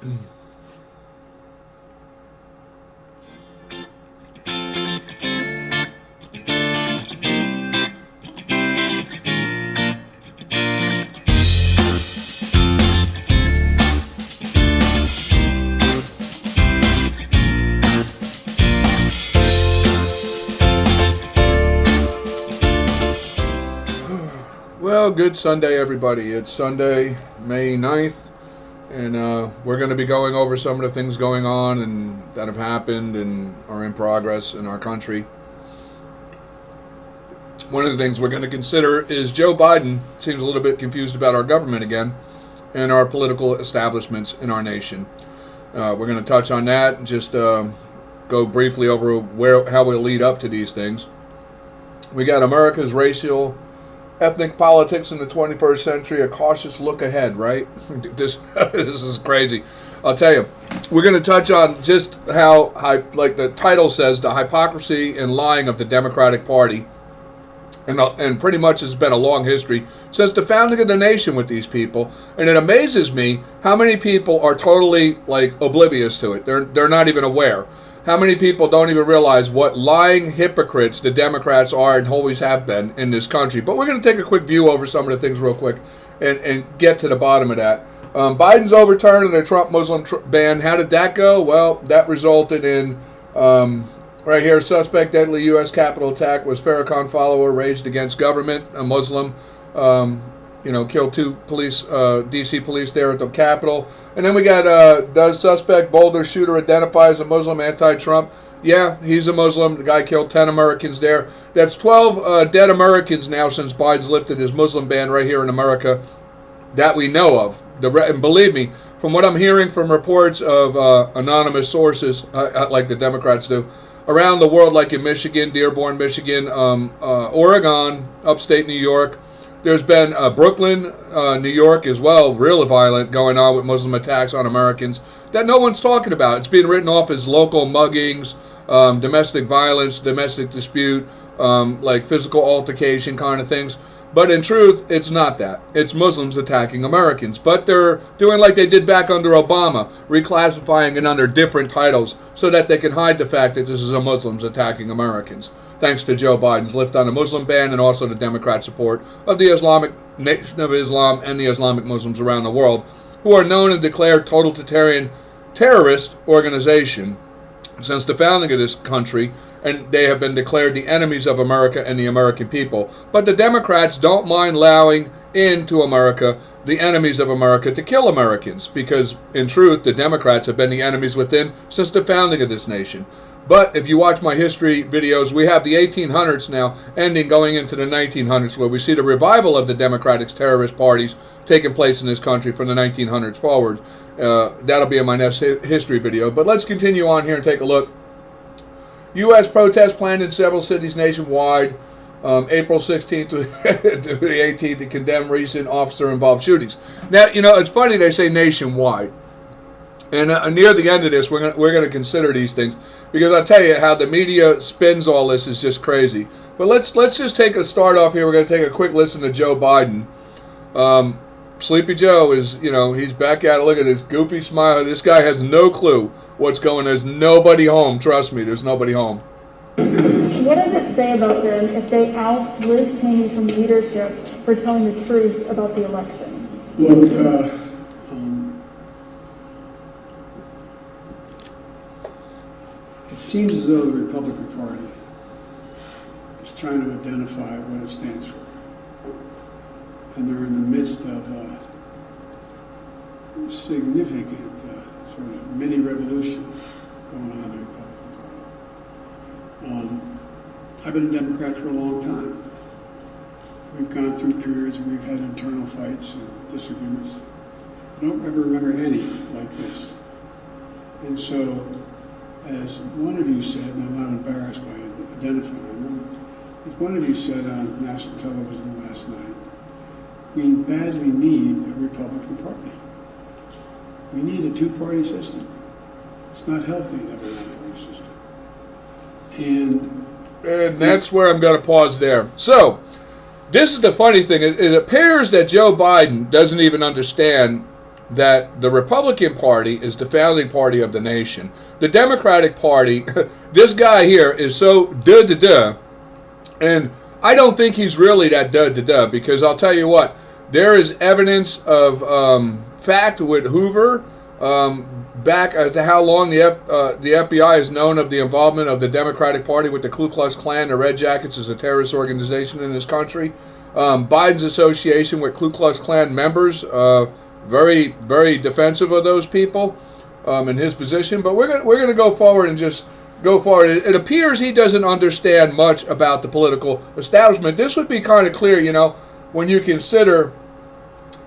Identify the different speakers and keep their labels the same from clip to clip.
Speaker 1: Well, good Sunday, everybody. It's Sunday, May 9th, and we're going to be going over some of the things going on and that have happened and are in progress in our country. One of the things we're going to consider is Joe Biden seems a little bit confused about our government again and our political establishments in our nation. We're going to touch on that and just go briefly over how we'll lead up to these things. We got America's racial ethnic politics in the 21st century, a cautious look ahead, right? This is crazy. I'll tell you, we're going to touch on just how, like the title says, the hypocrisy and lying of the Democratic Party. And pretty much has been a long history since the founding of the nation with these people. And it amazes me how many people are totally oblivious to it. They're not even aware. How many people don't even realize what lying hypocrites the Democrats are and always have been in this country? But we're going to take a quick view over some of the things real quick and get to the bottom of that. Biden's overturning the Trump Muslim ban. How did that go? Well, that resulted in, right here, suspect deadly U.S. Capitol attack was Farrakhan follower raged against government, a Muslim, killed two police, D.C. police there at the Capitol. And then we got, does suspect Boulder shooter identify as a Muslim, anti-Trump? Yeah, he's a Muslim. The guy killed 10 Americans there. That's 12 dead Americans now since Biden's lifted his Muslim ban right here in America that we know of. And believe me, from what I'm hearing from reports of anonymous sources, like the Democrats do, around the world, like in Michigan, Dearborn, Michigan, Oregon, upstate New York, there's been Brooklyn, New York as well, really violent going on with Muslim attacks on Americans that no one's talking about. It's being written off as local muggings, domestic violence, domestic dispute, like physical altercation kind of things. But in truth, it's not that. It's Muslims attacking Americans. But they're doing like they did back under Obama, reclassifying it under different titles so that they can hide the fact that this is a Muslims attacking Americans. Thanks to Joe Biden's lift on the Muslim ban and also the Democrat support of the Islamic Nation of Islam and the Islamic Muslims around the world, who are known and declared totalitarian terrorist organization since the founding of this country, and they have been declared the enemies of America and the American people. But the Democrats don't mind allowing into America the enemies of America to kill Americans, because in truth, the Democrats have been the enemies within since the founding of this nation. But if you watch my history videos, we have the 1800s now ending going into the 1900s, where we see the revival of the Democratic terrorist parties taking place in this country from the 1900s forward. That'll be in my next history video. But let's continue on here and take a look. U.S. protests planned in several cities nationwide, April 16th to the 18th, to condemn recent officer-involved shootings. Now, it's funny they say nationwide. And near the end of this, we're going to consider these things, because I'll tell you how the media spins all this is just crazy. But let's just take a start off here. We're going to take a quick listen to Joe Biden. Sleepy Joe is, he's back at it. Look at this goofy smile. This guy has no clue what's going on. There's nobody home. Trust me, there's nobody home.
Speaker 2: What does it say about them if they oust Liz Cheney from leadership for telling the truth about the election?
Speaker 3: Look, it seems as though the Republican Party is trying to identify what it stands for. And they're in the midst of a significant sort of mini revolution going on in the Republican Party. I've been a Democrat for a long time. We've gone through periods where we've had internal fights and disagreements. I don't ever remember any like this. And so, as one of you said, and I'm not embarrassed by identifying, as one of you said on national television last night, we badly need a Republican Party. We need a two-party system. It's not healthy to have a one-party system.
Speaker 1: And that's where I'm going to pause there. So, this is the funny thing. It appears that Joe Biden doesn't even understand that the Republican Party is the founding party of the nation. The Democratic Party, this guy here is so duh, and I don't think he's really that duh, because I'll tell you what, there is evidence of fact with Hoover, back as to how long the FBI has known of the involvement of the Democratic Party with the Ku Klux Klan, the Red Jackets, as a terrorist organization in this country. Biden's association with Ku Klux Klan members, very, very defensive of those people in his position. But we're gonna go forward and just go forward. It appears he doesn't understand much about the political establishment. This would be kind of clear, when you consider,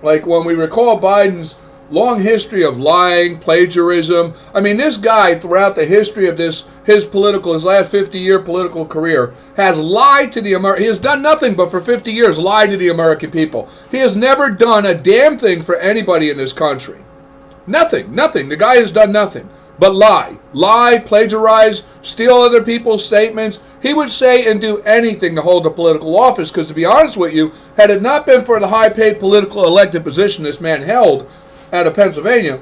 Speaker 1: like, when we recall Biden's long history of lying, plagiarism. I mean, this guy, throughout the history of his last 50-year political career, has lied to the He has done nothing but for 50 years lie to the American people. He has never done a damn thing for anybody in this country. Nothing. The guy has done nothing but lie, plagiarize, steal other people's statements. He would say and do anything to hold a political office, because to be honest with you, had it not been for the high-paid political elected position this man held out of Pennsylvania,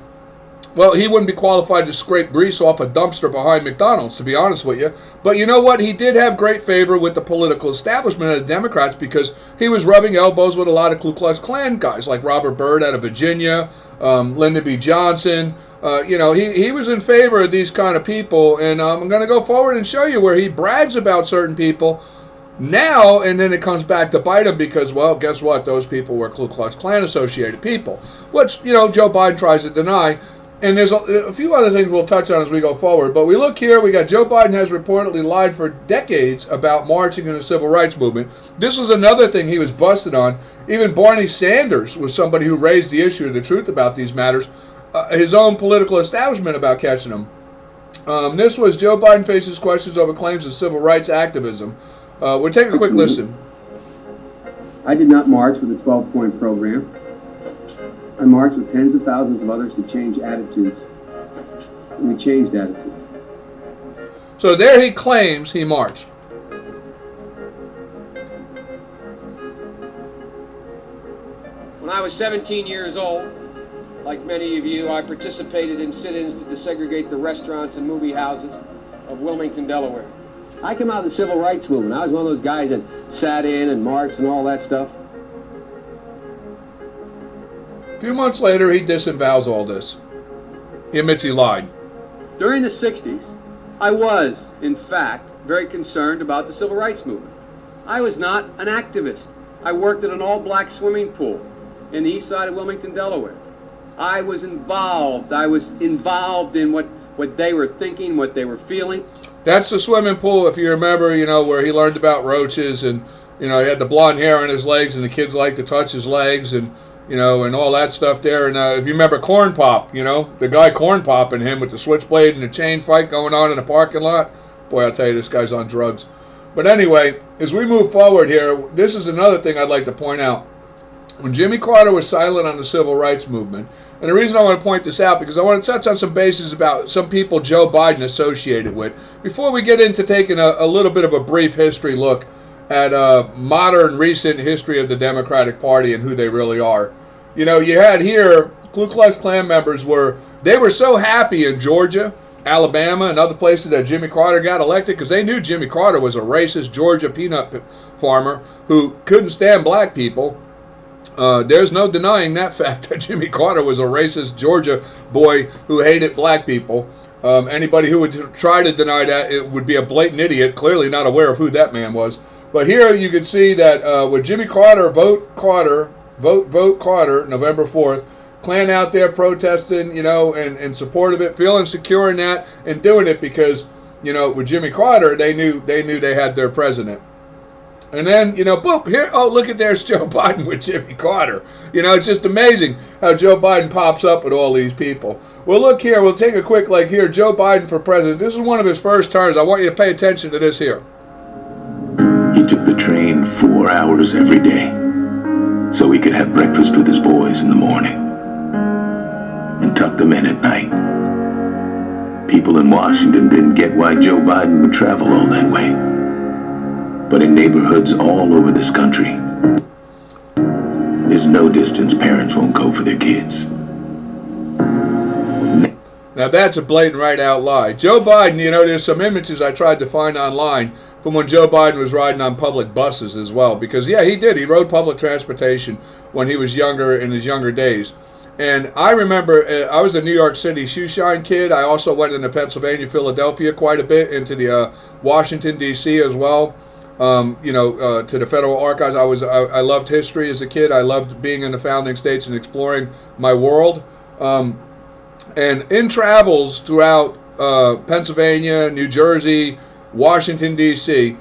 Speaker 1: well, he wouldn't be qualified to scrape grease off a dumpster behind McDonald's, to be honest with you. But you know what? He did have great favor with the political establishment of the Democrats, because he was rubbing elbows with a lot of Ku Klux Klan guys, like Robert Byrd out of Virginia, Lyndon B. Johnson. He was in favor of these kind of people, and I'm going to go forward and show you where he brags about certain people now, and then it comes back to bite him, because, well, guess what? Those people were Ku Klux Klan associated people, which, Joe Biden tries to deny. And there's a few other things we'll touch on as we go forward. But we look here, we got Joe Biden has reportedly lied for decades about marching in the civil rights movement. This was another thing he was busted on. Even Barney Sanders was somebody who raised the issue of the truth about these matters. His own political establishment about catching him. This was Joe Biden faces questions over claims of civil rights activism. We'll take a quick listen.
Speaker 4: I did not march with a 12-point program. I marched with tens of thousands of others to change attitudes. And we changed attitudes.
Speaker 1: So there he claims he marched.
Speaker 5: When I was 17 years old, like many of you, I participated in sit-ins to desegregate the restaurants and movie houses of Wilmington, Delaware.
Speaker 4: I came out of the civil rights movement. I was one of those guys that sat in and marched and all that stuff.
Speaker 1: A few months later, he disavows all this. He admits he lied.
Speaker 5: During the 60s, I was, in fact, very concerned about the civil rights movement. I was not an activist. I worked at an all-black swimming pool in the east side of Wilmington, Delaware. I was involved. In what they were thinking, what they were feeling.
Speaker 1: That's the swimming pool, if you remember, where he learned about roaches, and, he had the blonde hair on his legs, and the kids liked to touch his legs, and all that stuff there. And if you remember Corn Pop, the guy Corn Pop and him with the switchblade and the chain fight going on in the parking lot. Boy, I'll tell you, this guy's on drugs. But anyway, as we move forward here, this is another thing I'd like to point out. When Jimmy Carter was silent on the civil rights movement, and the reason I want to point this out, because I want to touch on some bases about some people Joe Biden associated with, before we get into taking a little bit of a brief history look at modern, recent history of the Democratic Party and who they really are. You had here, Ku Klux Klan members were so happy in Georgia, Alabama, and other places that Jimmy Carter got elected, because they knew Jimmy Carter was a racist Georgia peanut farmer who couldn't stand black people. There's no denying that fact, that Jimmy Carter was a racist Georgia boy who hated black people. Anybody who would try to deny that, it would be a blatant idiot, clearly not aware of who that man was. But here you can see that with Jimmy Carter, vote Carter, November 4th, Klan out there protesting, in support of it, feeling secure in that, and doing it because, with Jimmy Carter, they knew they had their president. And then, boop, here, oh, look at there's Joe Biden with Jimmy Carter. It's just amazing how Joe Biden pops up with all these people. Well, look here, we'll take a quick, here, Joe Biden for president. This is one of his first terms. I want you to pay attention to this here.
Speaker 6: He took the train 4 hours every day so he could have breakfast with his boys in the morning and tuck them in at night. People in Washington didn't get why Joe Biden would travel all that way. But in neighborhoods all over this country, there's no distance parents won't go for their kids.
Speaker 1: Now that's a blatant right-out lie. Joe Biden, there's some images I tried to find online from when Joe Biden was riding on public buses as well. Because, yeah, he did. He rode public transportation when he was younger, in his younger days. And I remember I was a New York City shoeshine kid. I also went into Pennsylvania, Philadelphia quite a bit, into the Washington, D.C. as well. To the federal archives. I loved history as a kid. I loved being in the founding states and exploring my world. And in travels throughout Pennsylvania, New Jersey, Washington, D.C.,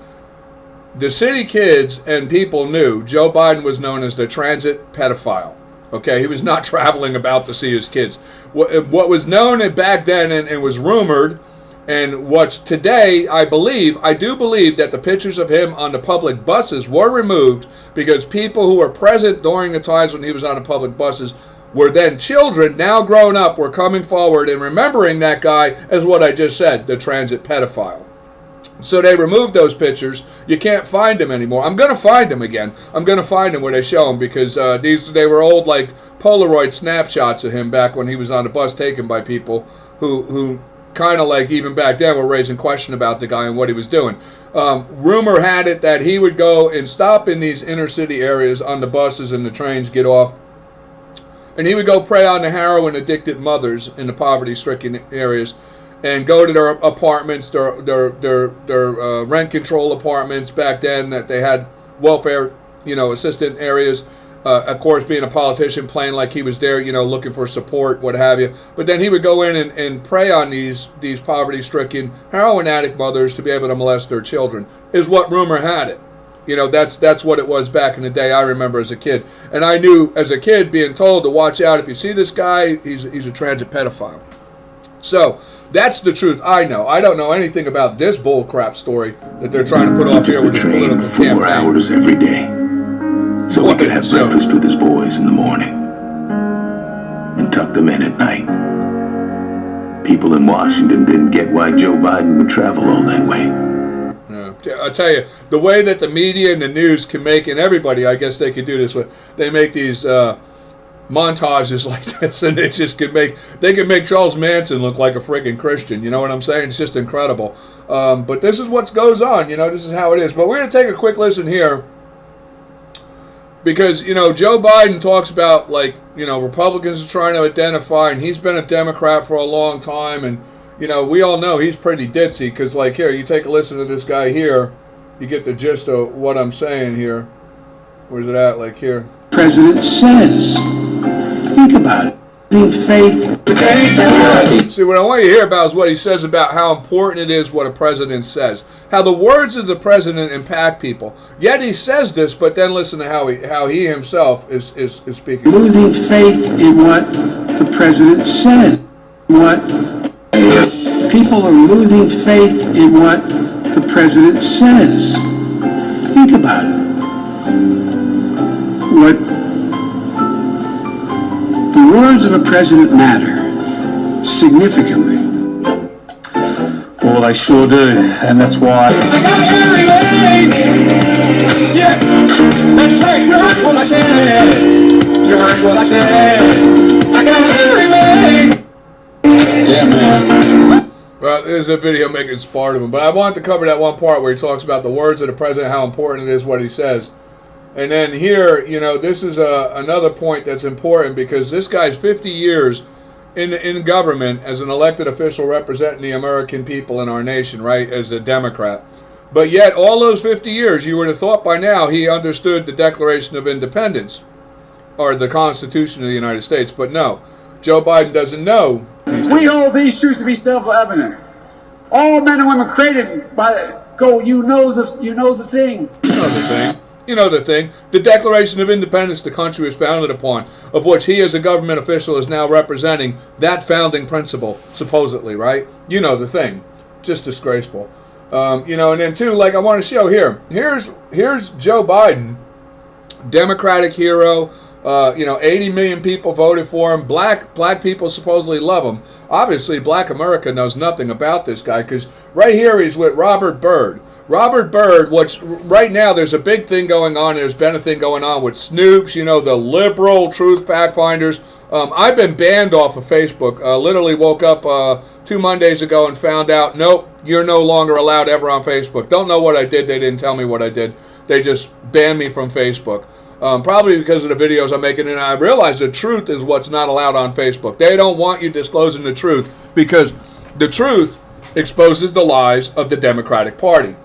Speaker 1: the city kids and people knew Joe Biden was known as the transit pedophile. Okay, he was not traveling about to see his kids. What was known back then and was rumored, and what's today, I do believe that the pictures of him on the public buses were removed because people who were present during the times when he was on the public buses were then children, now grown up, were coming forward and remembering that guy as what I just said, the transit pedophile. So they removed those pictures. You can't find them anymore. I'm going to find them again. I'm going to find them where they show them because they were old like Polaroid snapshots of him back when he was on the bus taken by people who kind of like even back then were raising question about the guy and what he was doing. Rumor had it that he would go and stop in these inner city areas on the buses and the trains, get off, and he would go prey on the heroin addicted mothers in the poverty stricken areas and go to their apartments, their rent control apartments back then that they had welfare, assistant areas. Of course, being a politician, playing like he was there, looking for support, what have you. But then he would go in and prey on these poverty-stricken heroin addict mothers to be able to molest their children, is what rumor had it. That's what it was back in the day. I remember as a kid, and I knew as a kid being told to watch out. If you see this guy, he's a transit pedophile. So that's the truth. I know. I don't know anything about this bullcrap story that they're trying to put off here with this political campaign.
Speaker 6: 4 hours every day. So we could have breakfast with his boys in the morning and tuck them in at night. People in Washington didn't get why Joe Biden would travel all that way.
Speaker 1: I tell you, the way that the media and the news can make, and everybody, I guess they could do this with, they make these montages like this, and it just they can make Charles Manson look like a friggin' Christian. You know what I'm saying? It's just incredible. But this is what goes on. This is how it is. But we're going to take a quick listen here. Because, Joe Biden talks about, Republicans are trying to identify, and he's been a Democrat for a long time, and, we all know he's pretty ditzy, because, here, you take a listen to this guy here, you get the gist of what I'm saying here. Where's it at? Here.
Speaker 7: President says. Think about it.
Speaker 1: See, what I want you to hear about is what he says about how important it is what a president says. How the words of the president impact people. Yet he says this, but then listen to how he himself is speaking.
Speaker 7: Losing faith in what the president said. People are losing faith in what the president says. Think about it. The words of a president matter significantly.
Speaker 8: Well, they sure do, and that's why.
Speaker 9: I got yeah, that's right. You heard what I said. You heard what I said. I got yeah, man.
Speaker 1: Well, there's a video making sport of him, but I wanted to cover that one part where he talks about the words of the president, how important it is what he says. And then here, this is another point that's important because this guy's 50 years in government as an elected official representing the American people in our nation, right, as a Democrat. But yet, all those 50 years, you would have thought by now he understood the Declaration of Independence or the Constitution of the United States. But no, Joe Biden doesn't know.
Speaker 7: We hold these truths to be self-evident. All men and women created by you know the thing.
Speaker 1: You know the thing. You know the thing. The Declaration of Independence the country was founded upon, of which he as a government official is now representing that founding principle, supposedly, right? You know the thing. Just disgraceful. And then too, I want to show here. Here's Joe Biden, Democratic hero. 80 million people voted for him. Black people supposedly love him. Obviously, Black America knows nothing about this guy because right here he's with Robert Byrd. Robert Byrd, which right now there's a big thing going on. There's been a thing going on with Snoops, the liberal truth fact finders, I've been banned off of Facebook. Literally woke up 2 Mondays ago and found out, nope, you're no longer allowed ever on Facebook. Don't know what I did. They didn't tell me what I did. They just banned me from Facebook. Probably because of the videos I'm making. And I realize the truth is what's not allowed on Facebook. They don't want you disclosing the truth because the truth exposes the lies of the Democratic Party.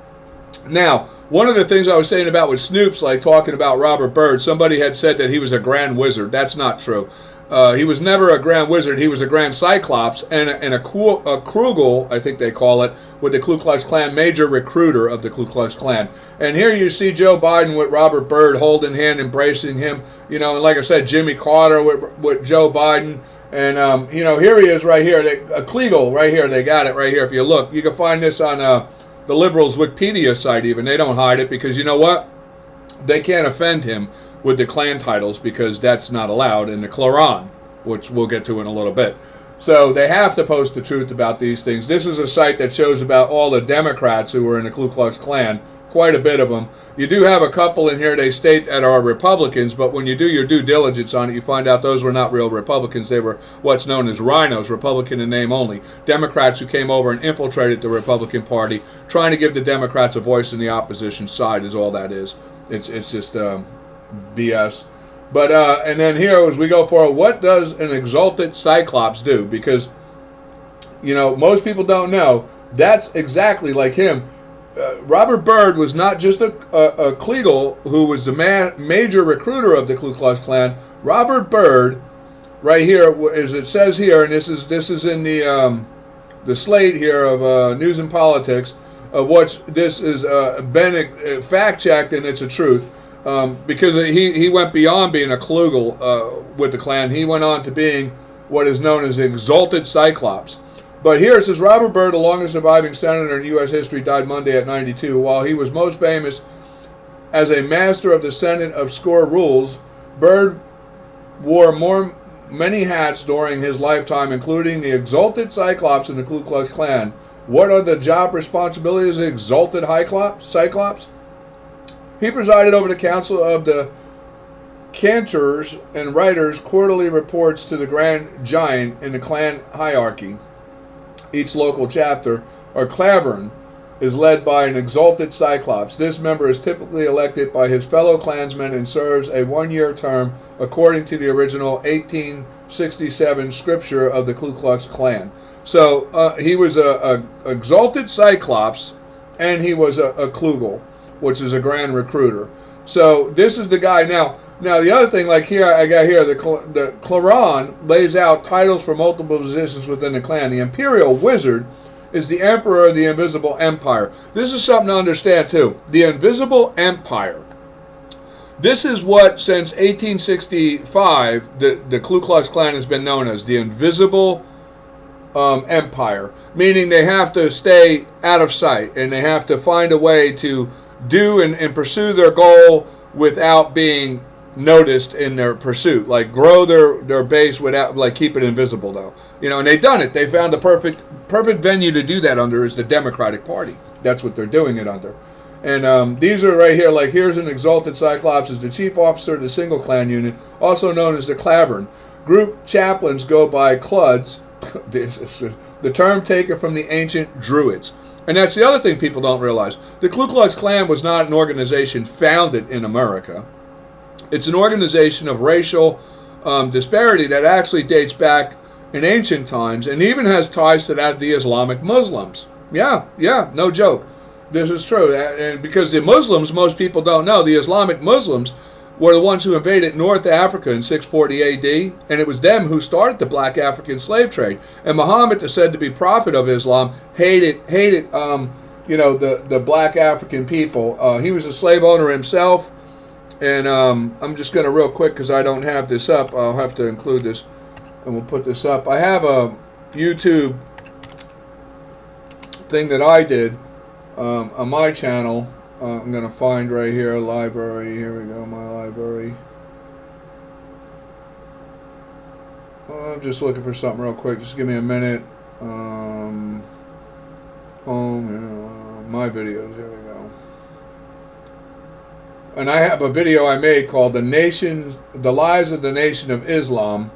Speaker 1: Now, one of the things I was saying about with Snoops, like talking about Robert Byrd, somebody had said that he was a grand wizard. That's not true. He was never a grand wizard. He was a grand cyclops and a Krugel, I think they call it, with the Ku Klux Klan, major recruiter of the Ku Klux Klan. And here you see Joe Biden with Robert Byrd holding hand, embracing him. You know, and like I said, Jimmy Carter with Joe Biden. And, you know, here he is right here. A Kliegel right here. They got it right here. If you look, you can find this on the Liberals' Wikipedia site even. They don't hide it because you know what? They can't offend him with the Klan titles because that's not allowed in the Quran, which we'll get to in a little bit. So they have to post the truth about these things. This is a site that shows about all the Democrats who were in the Ku Klux Klan, quite a bit of them. You do have a couple in here they state that are Republicans, but when you do your due diligence on it, you find out those were not real Republicans. They were what's known as rhinos, Republican in name only. Democrats who came over and infiltrated the Republican Party, trying to give the Democrats a voice in the opposition side is all that is. It's just BS. But and then here as we go forward, what does an exalted cyclops do? Because you know most people don't know that's exactly like him. Robert Byrd was not just a Kliegel who was the major recruiter of the Ku Klux Klan. Robert Byrd, right here, as it says here, and this is in the slate here of News and Politics, of what this is been fact checked, and it's a truth. Because he went beyond being a Kliegel with the Klan. He went on to being what is known as the exalted cyclops. But here it says, Robert Byrd, the longest surviving senator in U.S. history, died Monday at 92. While he was most famous as a master of the Senate of Score rules, Byrd wore many hats during his lifetime, including the exalted cyclops in the Ku Klux Klan. What are the job responsibilities of the exalted cyclops? He presided over the Council of the Cantors and Writers quarterly reports to the Grand Giant in the Klan hierarchy. Each local chapter, or clavern, is led by an exalted cyclops. This member is typically elected by his fellow Klansmen and serves a one-year term according to the original 1867 scripture of the Ku Klux Klan. So he was a exalted cyclops and he was a Kliegel, which is a grand recruiter. So this is the guy. Now the other thing, like here, I got here, the Quran lays out titles for multiple positions within the Klan. The Imperial Wizard is the Emperor of the Invisible Empire. This is something to understand too. The Invisible Empire. This is what, since 1865, the Ku Klux Klan has been known as the Invisible Empire. Meaning they have to stay out of sight and they have to find a way to do and pursue their goal without being noticed in their pursuit, like grow their base without, like, keep it invisible though, you know. And they've done it. They found the perfect venue to do that under is the Democratic Party. That's what they're doing it under. And these are right here, like here's an exalted cyclops is the chief officer of the single Klan unit, also known as the clavern. Group chaplains go by cluds, the term taken from the ancient Druids. And that's the other thing people don't realize. The Ku Klux Klan was not an organization founded in America. It's an organization of racial disparity that actually dates back in ancient times and even has ties to that of the Islamic Muslims. Yeah, no joke. This is true. And because the Muslims, most people don't know, the Islamic Muslims were the ones who invaded North Africa in 640 AD, and it was them who started the black African slave trade. And Muhammad, said to be prophet of Islam, hated the black African people. He was a slave owner himself. And I'm just going to real quick, because I don't have this up, I'll have to include this, and we'll put this up. I have a YouTube thing that I did on my channel. I'm going to find right here, library, here we go, my library. I'm just looking for something real quick, just give me a minute. Home, my videos, here we go. And I have a video I made called The Lives of the Nation of Islam,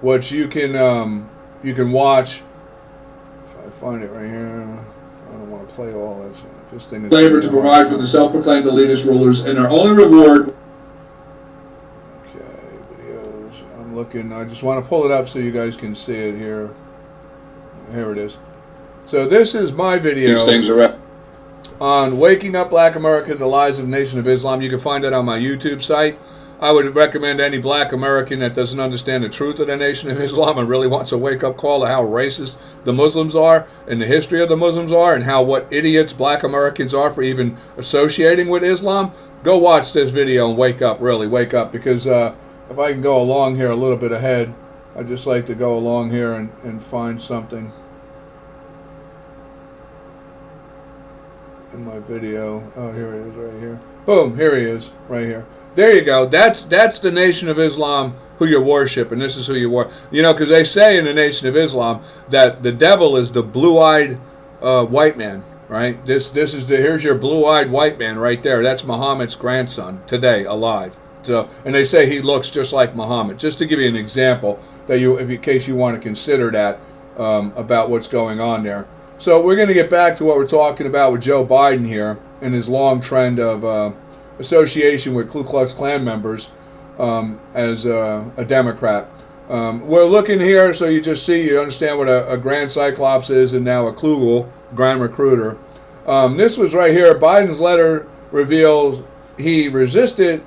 Speaker 1: which you can watch. If I find it right here, I don't want to play all this. This thing is
Speaker 10: labor to provide for the self-proclaimed elitist rulers, and their only reward.
Speaker 1: Okay, videos. I'm looking. I just want to pull it up so you guys can see it here. Here it is. So this is my video.
Speaker 10: These things are
Speaker 1: on Waking Up Black America, the Lies of the Nation of Islam. You can find it on my YouTube site. I would recommend any black American that doesn't understand the truth of the Nation of Islam and really wants a wake-up call to how racist the Muslims are and the history of the Muslims are and how what idiots black Americans are for even associating with Islam. Go watch this video and wake up, really wake up, because if I can go along here a little bit ahead, I'd just like to go along here and find something in my video. Oh, here it is right here. Boom, here he is right here. There you go. That's the Nation of Islam who you worship, and this is who you worship. You know, because they say in the Nation of Islam that the devil is the blue-eyed white man, right? This is here's your blue-eyed white man right there. That's Muhammad's grandson today, alive. So, and they say he looks just like Muhammad. Just to give you an example, that in case you want to consider that about what's going on there. So we're going to get back to what we're talking about with Joe Biden here and his long trend of association with Ku Klux Klan members as a Democrat. We're looking here so you understand what a Grand Cyclops is and now a Klugel, Grand Recruiter. This was right here. Biden's letter reveals he resisted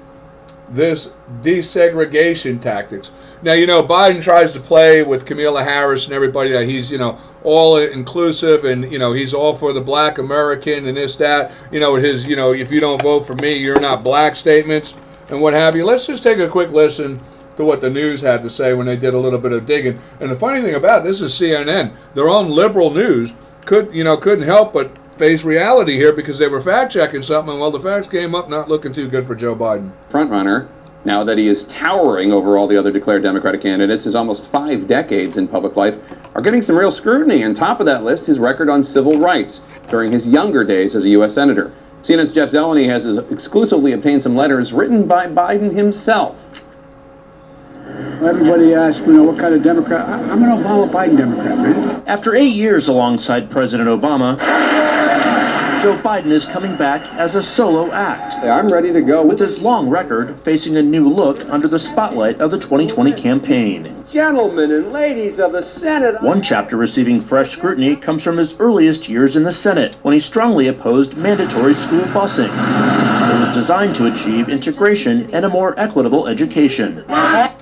Speaker 1: this desegregation tactics. Now, you know, Biden tries to play with Kamala Harris and everybody that he's, you know, all inclusive and, you know, he's all for the black American and this, that, you know, his, you know, if you don't vote for me, you're not black statements and what have you. Let's just take a quick listen to what the news had to say when they did a little bit of digging. And the funny thing about this is CNN, their own liberal news couldn't help but face reality here because they were fact checking something, and well, the facts came up not looking too good for Joe Biden.
Speaker 11: Front runner, now that he is towering over all the other declared Democratic candidates, his almost 5 decades in public life are getting some real scrutiny. On top of that list, his record on civil rights during his younger days as a U.S. Senator. CNN's Jeff Zeleny has exclusively obtained some letters written by Biden himself.
Speaker 7: Everybody asks me, what kind of Democrat? I'm an Obama-Biden Democrat, man.
Speaker 12: After 8 years alongside President Obama, Joe Biden is coming back as a solo act.
Speaker 11: I'm ready to go.
Speaker 12: With his long record facing a new look under the spotlight of the 2020 campaign.
Speaker 5: Gentlemen and ladies of the Senate.
Speaker 12: One chapter receiving fresh scrutiny comes from his earliest years in the Senate, when he strongly opposed mandatory school busing. It was designed to achieve integration and a more equitable education.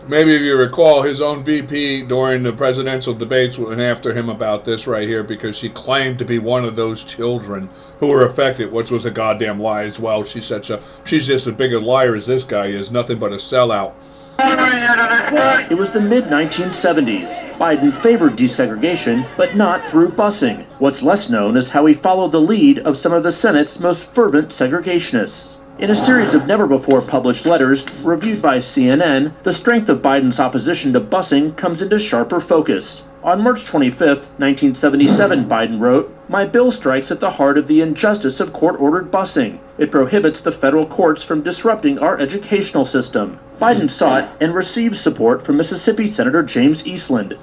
Speaker 1: Maybe if you recall, his own VP during the presidential debates went after him about this right here because she claimed to be one of those children who were affected, which was a goddamn lie as well. She's just as big a liar as this guy is, nothing but a sellout.
Speaker 12: It was the mid-1970s. Biden favored desegregation, but not through busing. What's less known is how he followed the lead of some of the Senate's most fervent segregationists. In a series of never-before-published letters reviewed by CNN, the strength of Biden's opposition to busing comes into sharper focus. On March 25, 1977, Biden wrote, "My bill strikes at the heart of the injustice of court-ordered busing. It prohibits the federal courts from disrupting our educational system." Biden sought and received support from Mississippi Senator James Eastland.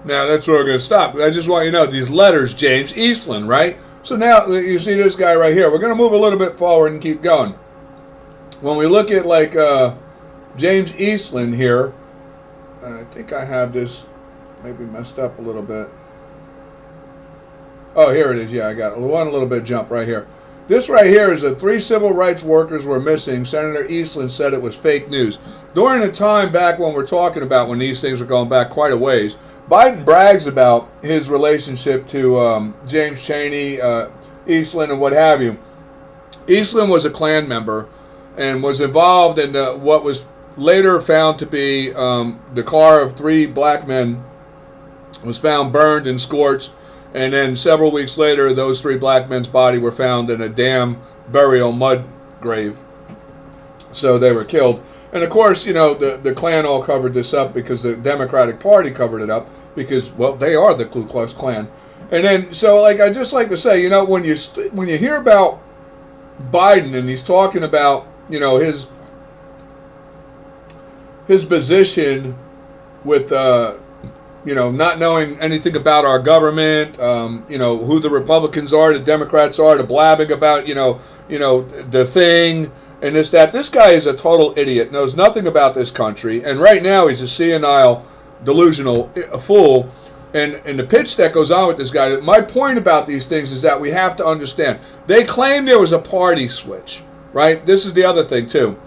Speaker 1: Now, that's where we're going to stop. I just want you to know, these letters, James Eastland, right? So now, you see this guy right here. We're going to move a little bit forward and keep going. When we look at, like, James Eastland here, I think I have this maybe messed up a little bit. Oh, here it is. Yeah, I got it. One little bit jump right here. This right here is that 3 civil rights workers were missing. Senator Eastland said it was fake news. During the time back when we're talking about when these things were going back quite a ways, Biden brags about his relationship to James Chaney, Eastland, and what have you. Eastland was a Klan member and was involved in what was later found to be the car of 3 black men was found burned and scorched, and then several weeks later those 3 black men's body were found in a damn burial mud grave. So they were killed. And of course, you know, the Klan all covered this up because the Democratic Party covered it up because, well, they are the Ku Klux Klan. And then, so like I just like to say, you know, when you hear about Biden and he's talking about, you know, his position with not knowing anything about our government, who the Republicans are, the Democrats are, the blabbing about, the thing and this, that. This guy is a total idiot, knows nothing about this country, and right now he's a senile, delusional fool. And the pitch that goes on with this guy, my point about these things is that we have to understand. They claim there was a party switch, right? This is the other thing, too.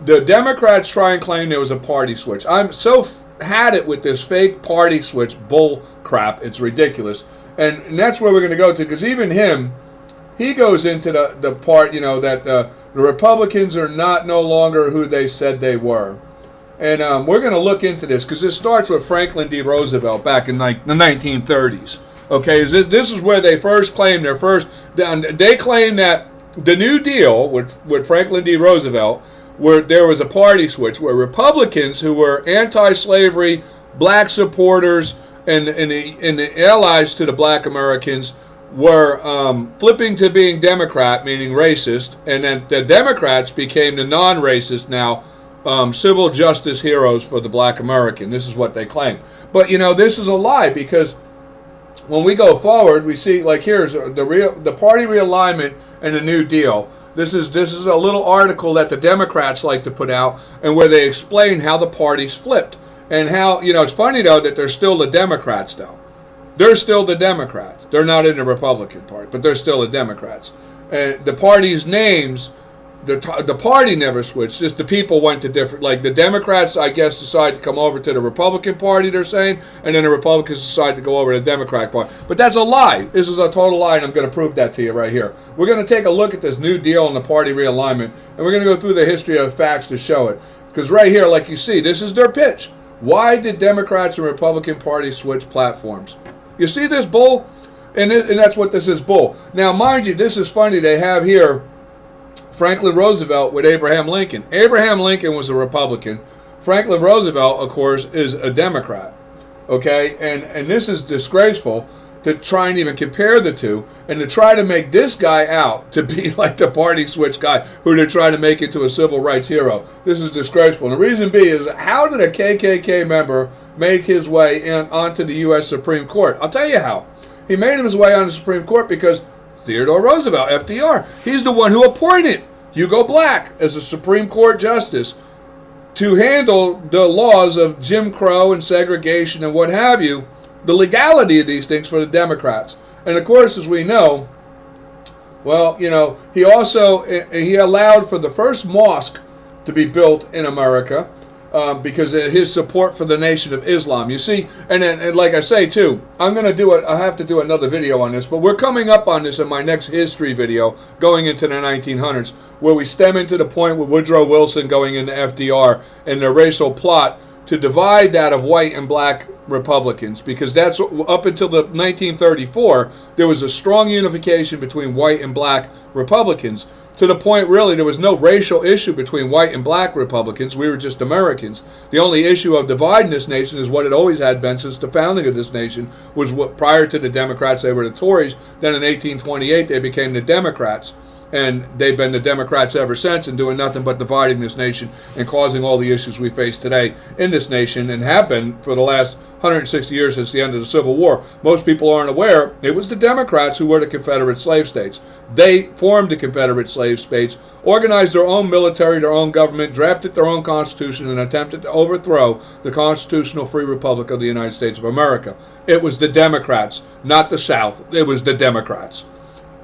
Speaker 1: The Democrats try and claim there was a party switch. I'm so had it with this fake party switch bull crap. It's ridiculous. And that's where we're going to go to, because even him, he goes into the part, that the Republicans are no longer who they said they were. And we're going to look into this, because this starts with Franklin D. Roosevelt back in the 1930s. Okay, this is where they first claimed they claimed that the New Deal with Franklin D. Roosevelt, where there was a party switch, where Republicans who were anti-slavery, black supporters, and the allies to the black Americans were flipping to being Democrat, meaning racist, and then the Democrats became the non-racist now, civil justice heroes for the black American. This is what they claim. But, this is a lie, because when we go forward, we see, like, here's the party realignment and the New Deal. This is a little article that the Democrats like to put out, and where they explain how the parties flipped. And how, it's funny, though, that they're still the Democrats, though. They're still the Democrats. They're not in the Republican Party, but they're still the Democrats. And the party's names, the party never switched. Just the people went to different, like the Democrats, I guess, decided to come over to the Republican Party, they're saying, and then the Republicans decided to go over to the Democratic Party. But that's a lie. This is a total lie, and I'm going to prove that to you right here. We're going to take a look at this New Deal and the party realignment, and we're going to go through the history of facts to show it. Because right here, like you see, this is their pitch. Why did Democrats and Republican Party switch platforms? You see this bull? And that's what this is, bull. Now, mind you, this is funny. They have here Franklin Roosevelt with Abraham Lincoln. Abraham Lincoln was a Republican. Franklin Roosevelt, of course, is a Democrat. Okay? And this is disgraceful to try and even compare the two, and to try to make this guy out to be like the party switch guy who they're trying to make into a civil rights hero. This is disgraceful. And the reason being is, how did a KKK member make his way onto the U.S. Supreme Court? I'll tell you how. He made his way on the Supreme Court because Theodore Roosevelt, FDR, he's the one who appointed Hugo Black as a Supreme Court justice to handle the laws of Jim Crow and segregation and what have you, the legality of these things for the Democrats. And of course, as we know, well, he allowed for the first mosque to be built in America because of his support for the Nation of Islam. You see, and like I say too, I have to do another video on this, but we're coming up on this in my next history video going into the 1900s, where we stem into the point with Woodrow Wilson going into FDR and the racial plot to divide that of white and black Republicans, because that's up until the 1934 there was a strong unification between white and black Republicans, to the point really there was no racial issue between white and black Republicans. We were just Americans. The only issue of dividing this nation is what it always had been since the founding of this nation, was what prior to the Democrats they were the Tories, then in 1828 they became the Democrats. And they've been the Democrats ever since, and doing nothing but dividing this nation and causing all the issues we face today in this nation, and have been for the last 160 years since the end of the Civil War. Most people aren't aware, it was the Democrats who were the Confederate slave states. They formed the Confederate slave states, organized their own military, their own government, drafted their own constitution, and attempted to overthrow the constitutional free republic of the United States of America. It was the Democrats, not the South. It was the Democrats.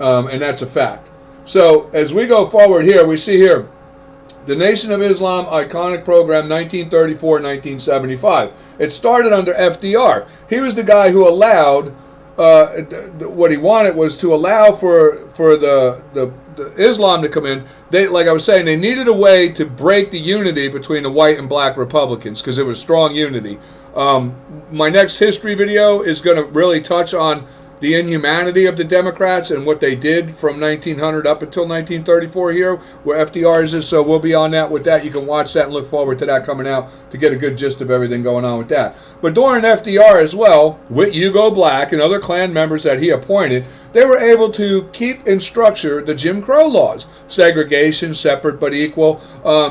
Speaker 1: And that's a fact. So, as we go forward here, we see here, the Nation of Islam Iconic Program, 1934-1975. It started under FDR. He was the guy who allowed, what he wanted was to allow for the Islam to come in. They, like I was saying, they needed a way to break the unity between the white and black Republicans, because it was strong unity. My next history video is going to really touch on the inhumanity of the Democrats and what they did from 1900 up until 1934 here, where FDR is. So we'll be on that with that. You can watch that and look forward to that coming out to get a good gist of everything going on with that. But during FDR as well, with Hugo Black and other Klan members that he appointed, they were able to keep and structure the Jim Crow laws. Segregation, separate but equal.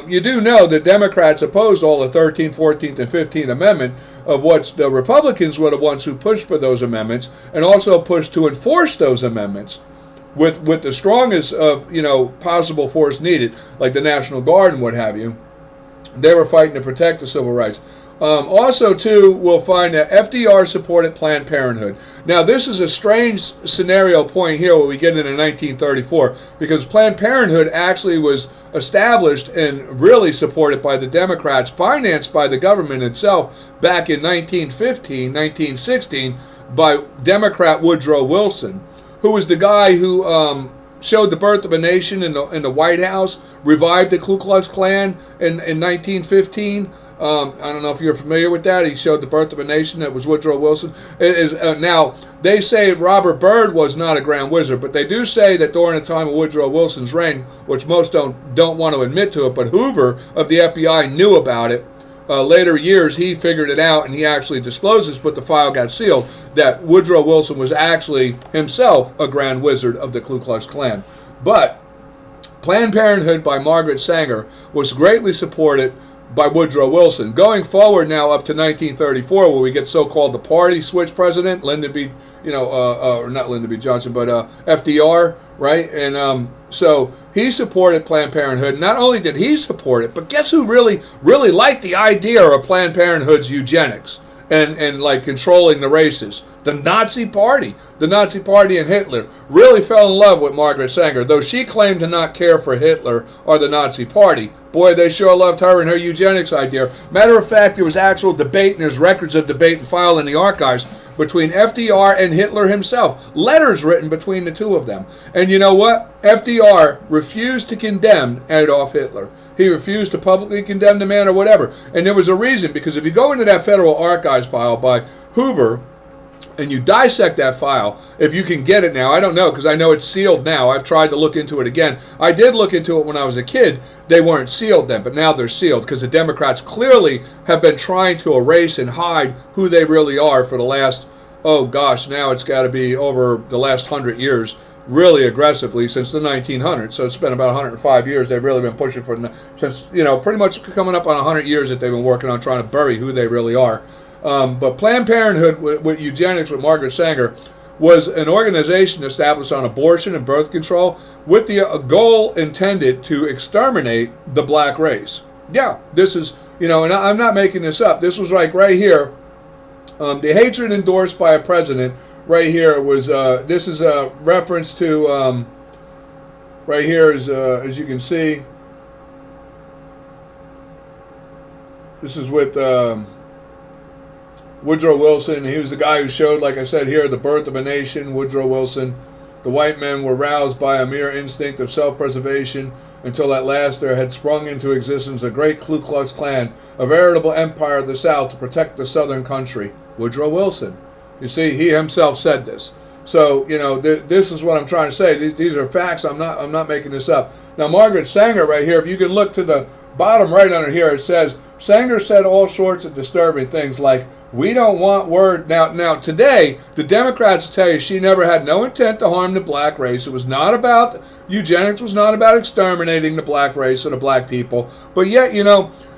Speaker 1: You do know that Democrats opposed all the 13th, 14th, and 15th Amendment, of what the Republicans were the ones who pushed for those amendments, and also pushed to enforce those amendments with the strongest of, possible force needed, like the National Guard and what have you. They were fighting to protect the civil rights. Also, too, we'll find that FDR supported Planned Parenthood. Now, this is a strange scenario point here where we get into 1934, because Planned Parenthood actually was established and really supported by the Democrats, financed by the government itself back in 1916, by Democrat Woodrow Wilson, who was the guy who showed the birth of a nation in the White House, revived the Ku Klux Klan in 1915. I don't know if you're familiar with that. He showed the birth of a nation. That was Woodrow Wilson. Now, they say Robert Byrd was not a grand wizard, but they do say that during the time of Woodrow Wilson's reign, which most don't want to admit to it, but Hoover of the FBI knew about it. Later years, he figured it out, and he actually discloses, but the file got sealed, that Woodrow Wilson was actually himself a grand wizard of the Ku Klux Klan. But Planned Parenthood by Margaret Sanger was greatly supported by Woodrow Wilson. Going forward now up to 1934, where we get so-called the party switch president, Lyndon B. Or not Lyndon B. Johnson, but FDR, right? And so he supported Planned Parenthood. Not only did he support it, but guess who really liked the idea of Planned Parenthood's eugenics and like controlling the races? The Nazi Party. The Nazi Party and Hitler really fell in love with Margaret Sanger, though she claimed to not care for Hitler or the Nazi Party. Boy, they sure loved her and her eugenics idea. Matter of fact, there was actual debate, and there's records of debate and file in the archives between FDR and Hitler himself. Letters written between the two of them. And you know what? FDR refused to condemn Adolf Hitler. He refused to publicly condemn the man or whatever. And there was a reason, because if you go into that Federal Archives file by Hoover, and you dissect that file, if you can get it now, I don't know, because I know it's sealed now. I've tried to look into it again. I did look into it when I was a kid. They weren't sealed then, but now they're sealed, because the Democrats clearly have been trying to erase and hide who they really are for the last, now it's got to be over the last 100 years, really aggressively since the 1900s. So it's been about 105 years they've really been pushing for, since, pretty much coming up on 100 years that they've been working on trying to bury who they really are. But Planned Parenthood with eugenics with Margaret Sanger was an organization established on abortion and birth control with the goal intended to exterminate the black race. Yeah, this is, and I'm not making this up. This was like right here. The hatred endorsed by a president right here was, this is a reference to, right here is, as you can see, this is with, Woodrow Wilson. He was the guy who showed, like I said here, the birth of a nation, Woodrow Wilson. The white men were roused by a mere instinct of self-preservation until at last there had sprung into existence a great Ku Klux Klan, a veritable empire of the South to protect the Southern country. Woodrow Wilson. You see, he himself said this. So, this is what I'm trying to say. These are facts. I'm not making this up. Now, Margaret Sanger right here, if you can look to the bottom right under here, it says, Sanger said all sorts of disturbing things like, we don't want word. Now today, the Democrats will tell you she never had no intent to harm the black race. It was not about, eugenics was not about exterminating the black race or the black people. But yet,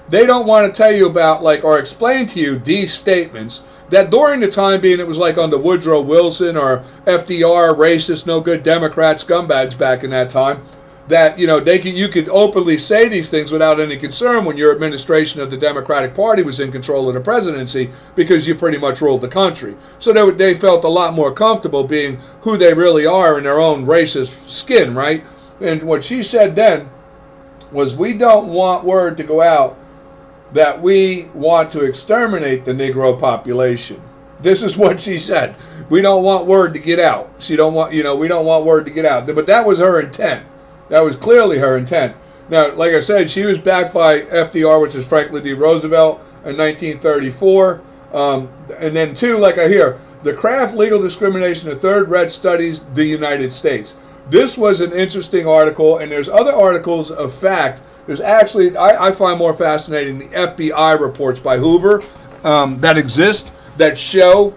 Speaker 1: they don't want to tell you about, or explain to you these statements that during the time being, it was like under Woodrow Wilson or FDR, racist, no good Democrat scumbags back in that time, that you could openly say these things without any concern when your administration of the Democratic Party was in control of the presidency, because you pretty much ruled the country. So they felt a lot more comfortable being who they really are in their own racist skin, right? And what she said then was, we don't want word to go out that we want to exterminate the Negro population. This is what she said. We don't want word to get out. We don't want word to get out. But that was her intent. That was clearly her intent. Now, like I said, she was backed by FDR, which is Franklin D. Roosevelt, in 1934. And then, too, like I hear, the Kraft Legal Discrimination, the Third Red Studies, the United States. This was an interesting article, and there's other articles of fact. There's actually, I find more fascinating, the FBI reports by Hoover that exist, that show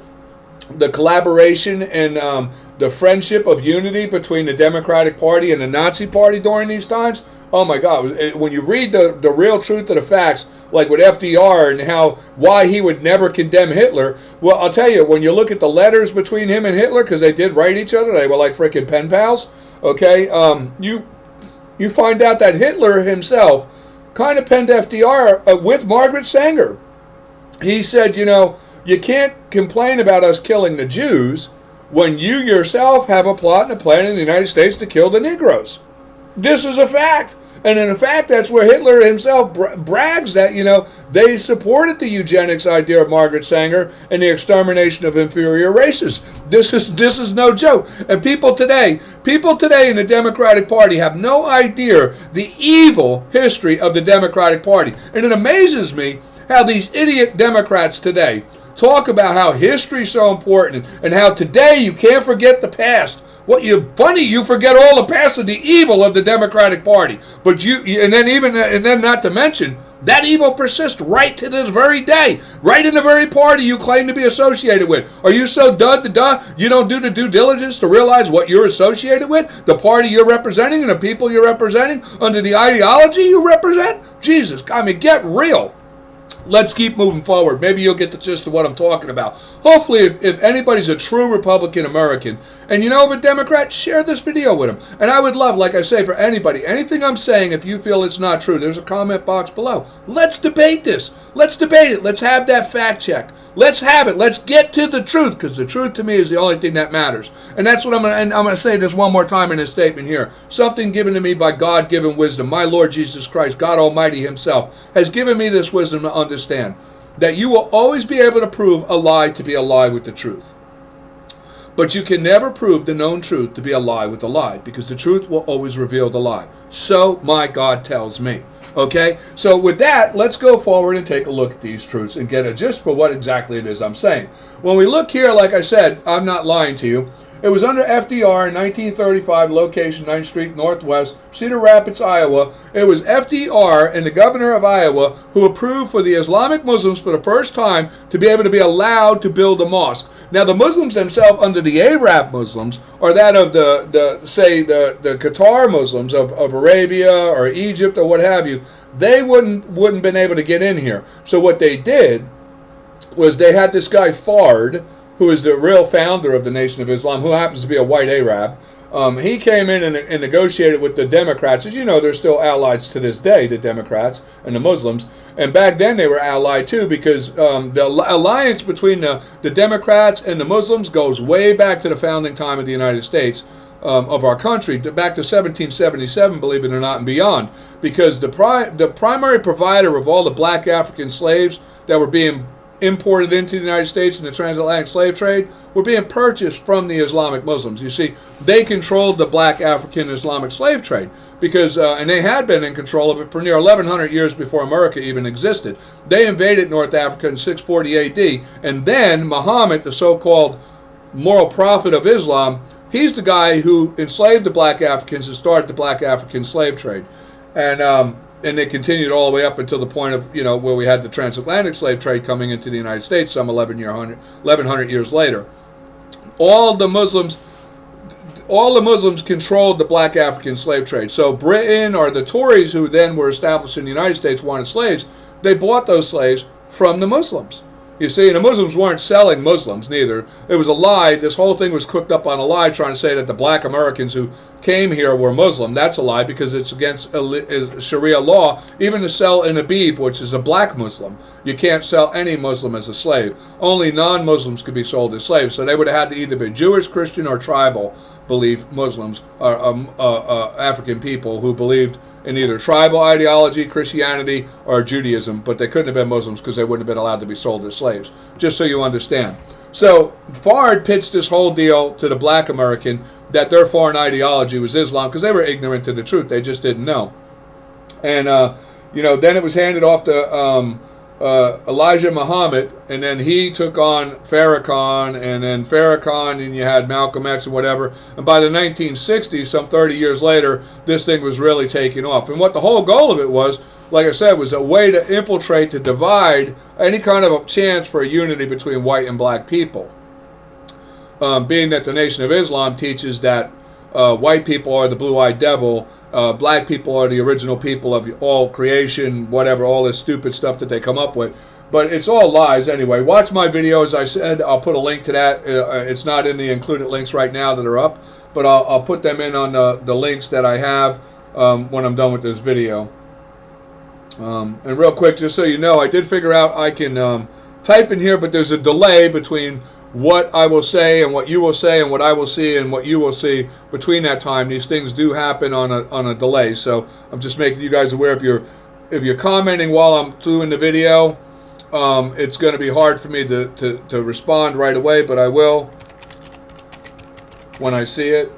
Speaker 1: the collaboration and the friendship of unity between the Democratic Party and the Nazi Party during these times. Oh my God! When you read the real truth of the facts, like with FDR and why he would never condemn Hitler. Well, I'll tell you, when you look at the letters between him and Hitler, because they did write each other, they were like freaking pen pals. Okay, you find out that Hitler himself kind of penned FDR with Margaret Sanger. He said, you can't complain about us killing the Jews when you yourself have a plot and a plan in the United States to kill the Negroes. This is a fact. And in fact, that's where Hitler himself brags that, they supported the eugenics idea of Margaret Sanger and the extermination of inferior races. This is no joke. And people today in the Democratic Party have no idea the evil history of the Democratic Party. And it amazes me how these idiot Democrats today talk about how history is so important and how today you can't forget the past. You forget all the past of the evil of the Democratic Party. But and then not to mention, that evil persists right to this very day, right in the very party you claim to be associated with. Are you so you don't do the due diligence to realize what you're associated with, the party you're representing and the people you're representing under the ideology you represent? Jesus, get real. Let's keep moving forward. Maybe you'll get the gist of what I'm talking about. Hopefully, if anybody's a true Republican American and you know of a Democrat, share this video with them. And I would love, like I say, for anybody, anything I'm saying, if you feel it's not true, there's a comment box below. Let's debate this. Let's debate it. Let's have that fact check. Let's have it. Let's get to the truth, because the truth to me is the only thing that matters. And that's what I'm going to say this one more time in this statement here. Something given to me by God-given wisdom. My Lord Jesus Christ, God Almighty himself, has given me this wisdom to understand that you will always be able to prove a lie to be a lie with the truth. But you can never prove the known truth to be a lie with a lie, because the truth will always reveal the lie. So my God tells me. Okay, so with that, let's go forward and take a look at these truths and get a gist for what exactly it is I'm saying. When we look here, like I said, I'm not lying to you. It was under FDR in 1935, location 9th Street Northwest, Cedar Rapids, Iowa. It was FDR and the governor of Iowa who approved for the Islamic Muslims for the first time to be able to be allowed to build a mosque. Now, the Muslims themselves, under the Arab Muslims, or that of the Qatar Muslims of Arabia or Egypt or what have you, they wouldn't been able to get in here. So what they did was they had this guy Fard, who is the real founder of the Nation of Islam, who happens to be a white Arab. He came in and negotiated with the Democrats. As you know, they're still allies to this day, the Democrats and the Muslims. And back then they were allied too, because the alliance between the Democrats and the Muslims goes way back to the founding time of the United States, of our country, back to 1777, believe it or not, and beyond. Because the primary provider of all the black African slaves that were being imported into the United States in the transatlantic slave trade were being purchased from the Islamic Muslims. You see, they controlled the black African Islamic slave trade because, and they had been in control of it for near 1,100 years before America even existed. They invaded North Africa in 640 AD, and then Muhammad, the so-called moral prophet of Islam, he's the guy who enslaved the black Africans and started the black African slave trade. And it continued all the way up until the point of, where we had the transatlantic slave trade coming into the United States some 1,100 years later. All the Muslims controlled the black African slave trade. So Britain, or the Tories, who then were established in the United States, wanted slaves. They bought those slaves from the Muslims. You see, and the Muslims weren't selling Muslims neither. It was a lie. This whole thing was cooked up on a lie, trying to say that the black Americans who came here were Muslim. That's a lie, because it's against Sharia law even to sell an Abib, which is a black Muslim. You can't sell any Muslim as a slave. Only non-Muslims could be sold as slaves. So they would have had to either be Jewish, Christian, or tribal belief Muslims, or African people who believed in either tribal ideology, Christianity, or Judaism, but they couldn't have been Muslims because they wouldn't have been allowed to be sold as slaves, just so you understand. So Fard pitched this whole deal to the black American that their foreign ideology was Islam, because they were ignorant to the truth. They just didn't know. And, then it was handed off to Elijah Muhammad, and then he took on Farrakhan, and you had Malcolm X and whatever. And by the 1960s, some 30 years later, this thing was really taking off. And what the whole goal of it was, like I said, was a way to infiltrate, to divide any kind of a chance for a unity between white and black people. being that the Nation of Islam teaches that white people are the blue-eyed devil, black people are the original people of all creation, whatever, all this stupid stuff that they come up with. But it's all lies anyway. Watch my video, as I said. I'll put a link to that. It's not in the included links right now that are up, but I'll put them in on the links that I have when I'm done with this video. And real quick, just so you know, I did figure out I can type in here, but there's a delay between what I will say and what you will say and what I will see and what you will see. Between that time, these things do happen on a delay. So I'm just making you guys aware. If you're commenting while I'm doing the video, it's going to be hard for me to respond right away, but I will when I see it.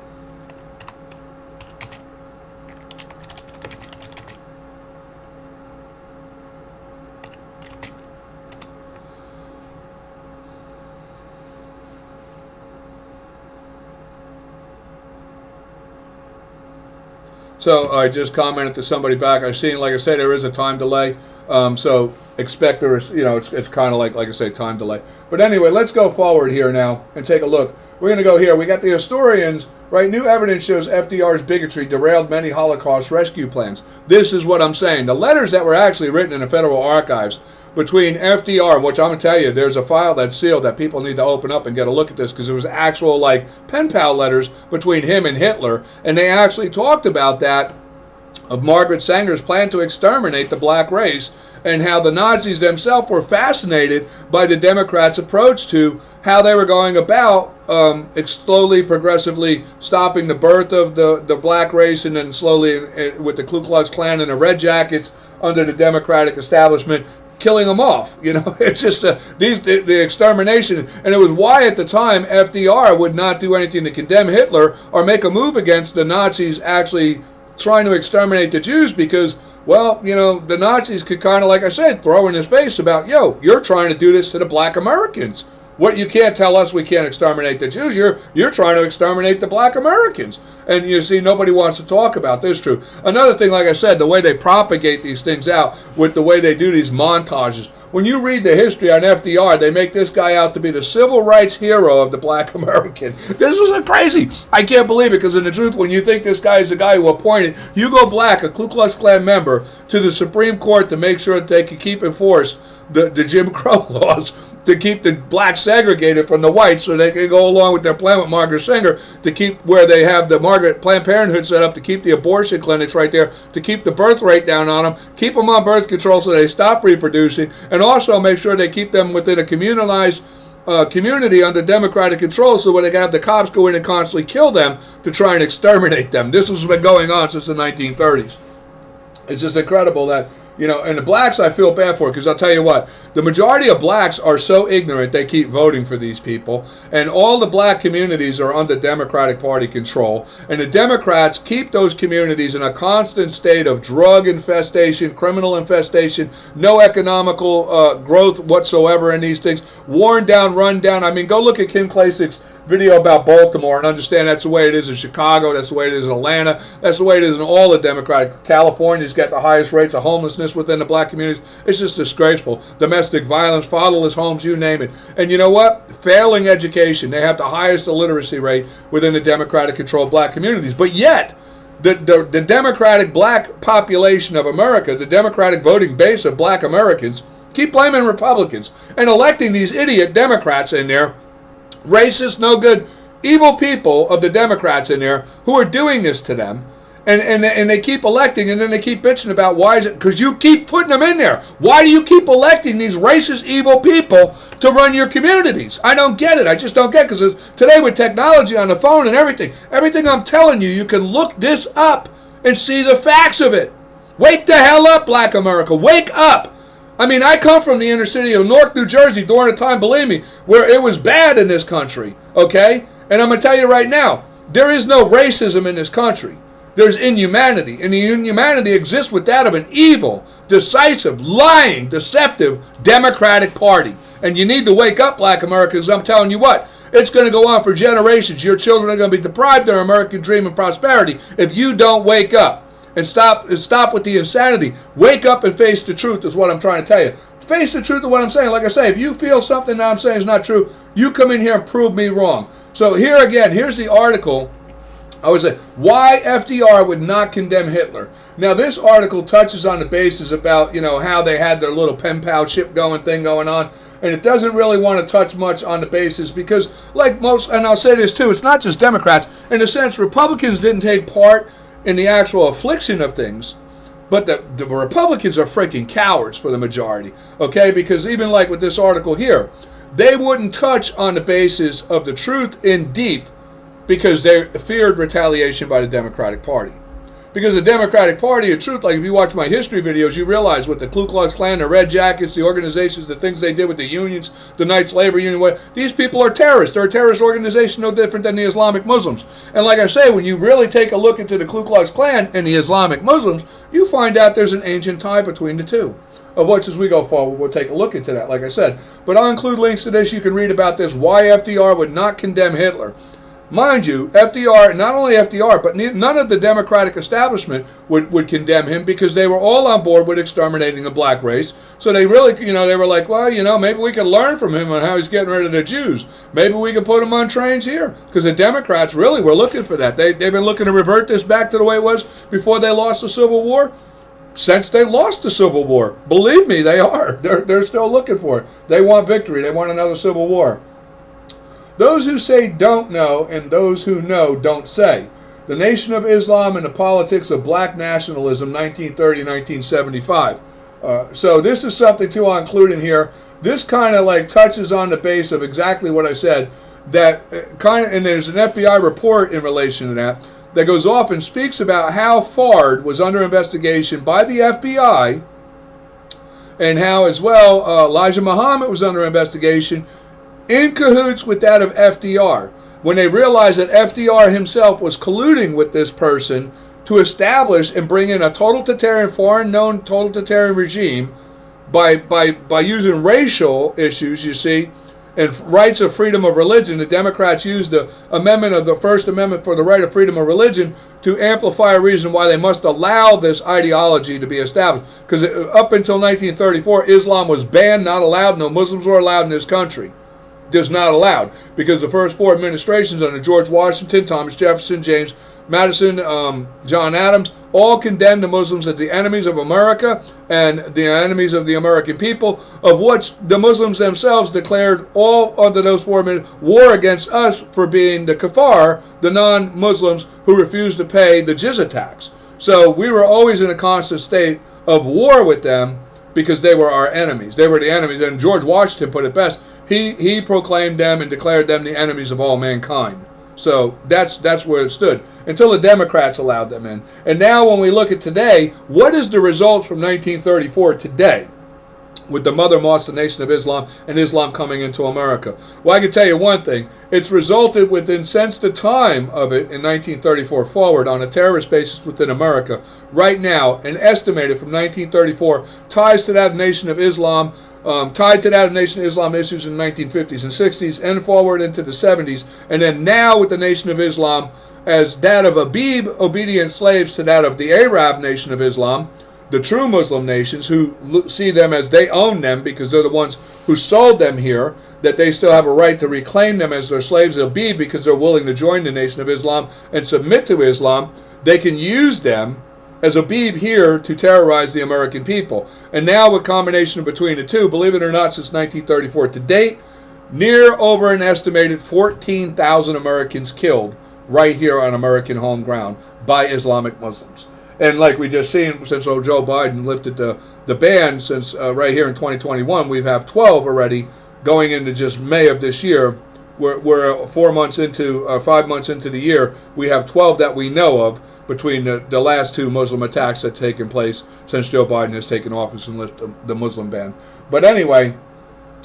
Speaker 1: So I just commented to somebody back. I seen, like I said, there is a time delay. So expect there is, it's kind of like I say, time delay. But anyway, let's go forward here now and take a look. We're going to go here. We got the historians, right? New evidence shows FDR's bigotry derailed many Holocaust rescue plans. This is what I'm saying. The letters that were actually written in the Federal Archives between FDR, which I'm going to tell you, there's a file that's sealed that people need to open up and get a look at this, because it was actual pen pal letters between him and Hitler, and they actually talked about that, of Margaret Sanger's plan to exterminate the black race, and how the Nazis themselves were fascinated by the Democrats' approach to how they were going about slowly, progressively stopping the birth of the black race, and then slowly with the Ku Klux Klan and the Red Jackets under the Democratic establishment, killing them off. It's just the extermination. And it was why at the time FDR would not do anything to condemn Hitler or make a move against the Nazis actually trying to exterminate the Jews, because, well, the Nazis could kind of, like I said, throw in his face about, you're trying to do this to the black Americans. What, you can't tell us we can't exterminate the Jews. You're trying to exterminate the black Americans. And you see, nobody wants to talk about this truth. Another thing, like I said, the way they propagate these things out with the way they do these montages. When you read the history on FDR, they make this guy out to be the civil rights hero of the black American. This is crazy. I can't believe it, because in the truth, when you think this guy is the guy who appointed Hugo Black, a Ku Klux Klan member, to the Supreme Court to make sure that they could keep enforced the Jim Crow laws, to keep the blacks segregated from the whites so they can go along with their plan with Margaret Sanger, to keep where they have the Planned Parenthood set up, to keep the abortion clinics right there, to keep the birth rate down on them, keep them on birth control so they stop reproducing, and also make sure they keep them within a communalized community under Democratic control, so when they can have the cops go in and constantly kill them to try and exterminate them. This has been going on since the 1930s. It's just incredible that, and the blacks I feel bad for, because I'll tell you what, the majority of blacks are so ignorant they keep voting for these people, and all the black communities are under Democratic Party control, and the Democrats keep those communities in a constant state of drug infestation, criminal infestation, no economical growth whatsoever in these things, worn down, run down. I mean, go look at Kim Klasik's video about Baltimore and understand that's the way it is in Chicago, that's the way it is in Atlanta, that's the way it is in all the Democratic. California's got the highest rates of homelessness within the black communities. It's just disgraceful. Domestic violence, fatherless homes, you name it. And you know what? Failing education. They have the highest illiteracy rate within the Democratic controlled black communities. But yet, the Democratic black population of America, the Democratic voting base of black Americans, keep blaming Republicans and electing these idiot Democrats in there, racist, no good, evil people of the Democrats in there who are doing this to them, and they keep electing, and then they keep bitching about why is it, because you keep putting them in there. Why do you keep electing these racist, evil people to run your communities? I don't get it. I just don't get it, because today with technology on the phone and everything I'm telling you, you can look this up and see the facts of it. Wake the hell up, black America. Wake up. I mean, I come from the inner city of Newark, New Jersey during a time, believe me, where it was bad in this country, okay? And I'm going to tell you right now, there is no racism in this country. There's inhumanity, and the inhumanity exists with that of an evil, decisive, lying, deceptive Democratic Party. And you need to wake up, black Americans. I'm telling you what, it's going to go on for generations. Your children are going to be deprived of their American dream and prosperity if you don't wake up. and stop with the insanity. Wake up and face the truth is what I'm trying to tell you. Face the truth of what I'm saying. Like I say, if you feel something that I'm saying is not true, you come in here and prove me wrong. So here again, here's the article. I would say, why FDR would not condemn Hitler. Now, this article touches on the basis about, how they had their little pen pal ship going on. And it doesn't really want to touch much on the basis because, like most, and I'll say this too, it's not just Democrats. In a sense, Republicans didn't take part in the actual affliction of things. But the Republicans are freaking cowards for the majority, okay? Because even like with this article here, they wouldn't touch on the basis of the truth in deep because they feared retaliation by the Democratic Party. Because the Democratic Party, in truth, like if you watch my history videos, you realize with the Ku Klux Klan, the Red Jackets, the organizations, the things they did with the unions, the Knights Labor Union, these people are terrorists. They're a terrorist organization no different than the Islamic Muslims. And like I say, when you really take a look into the Ku Klux Klan and the Islamic Muslims, you find out there's an ancient tie between the two. Of which, as we go forward, we'll take a look into that, like I said. But I'll include links to this. You can read about this, why FDR would not condemn Hitler. Mind you, FDR, not only FDR, but none of the Democratic establishment would condemn him because they were all on board with exterminating the black race. So they really, they were like, well, maybe we could learn from him on how he's getting rid of the Jews. Maybe we could put him on trains here. Because the Democrats really were looking for that. They've been looking to revert this back to the way it was before they lost the Civil War. Since they lost the Civil War. Believe me, they are. They're still looking for it. They want victory. They want another Civil War. Those who say don't know and those who know don't say. The Nation of Islam and the Politics of Black Nationalism, 1930-1975. So this is something too I'll include in here. This kind of like touches on the base of exactly what I said. That and there's an FBI report in relation to that goes off and speaks about how Fard was under investigation by the FBI and how as well Elijah Muhammad was under investigation in cahoots with that of FDR, when they realized that FDR himself was colluding with this person to establish and bring in a totalitarian, foreign-known totalitarian regime by using racial issues, you see, and rights of freedom of religion. The Democrats used the amendment of the First Amendment for the right of freedom of religion to amplify a reason why they must allow this ideology to be established. Because up until 1934, Islam was banned, not allowed. No Muslims were allowed in this country. Just not allowed, because the first four administrations under George Washington, Thomas Jefferson, James Madison, John Adams, all condemned the Muslims as the enemies of America and the enemies of the American people, of which the Muslims themselves declared all under those 4 minutes war against us for being the kafar, the non-Muslims who refused to pay the jizya tax. So we were always in a constant state of war with them because they were our enemies. They were the enemies, and George Washington put it best. He proclaimed them and declared them the enemies of all mankind. So that's where it stood until the Democrats allowed them in. And now when we look at today, what is the result from 1934 today with the mother mosque, the Nation of Islam, and Islam coming into America? Well, I can tell you one thing. It's resulted within, since the time of it in 1934 forward, on a terrorist basis within America, right now, an estimated from 1934 ties to that Nation of Islam, tied to that Nation of Islam issues in the 1950s and 60s and forward into the 70s, and then now with the Nation of Islam as that of Habib obedient slaves to that of the Arab Nation of Islam, the true Muslim nations who see them as they own them because they're the ones who sold them here, that they still have a right to reclaim them as their slaves will be because they're willing to join the Nation of Islam and submit to Islam. They can use them as a bead here to terrorize the American people. And now with combination between the two, believe it or not, since 1934 to date, near over an estimated 14,000 Americans killed right here on American home ground by Islamic Muslims. And like we just seen, since Joe Biden lifted the ban, since right here in 2021, we have 12 already going into just May of this year. We're 5 months into the year. We have 12 that we know of between the last two Muslim attacks that have taken place since Joe Biden has taken office and lifted the Muslim ban. But anyway,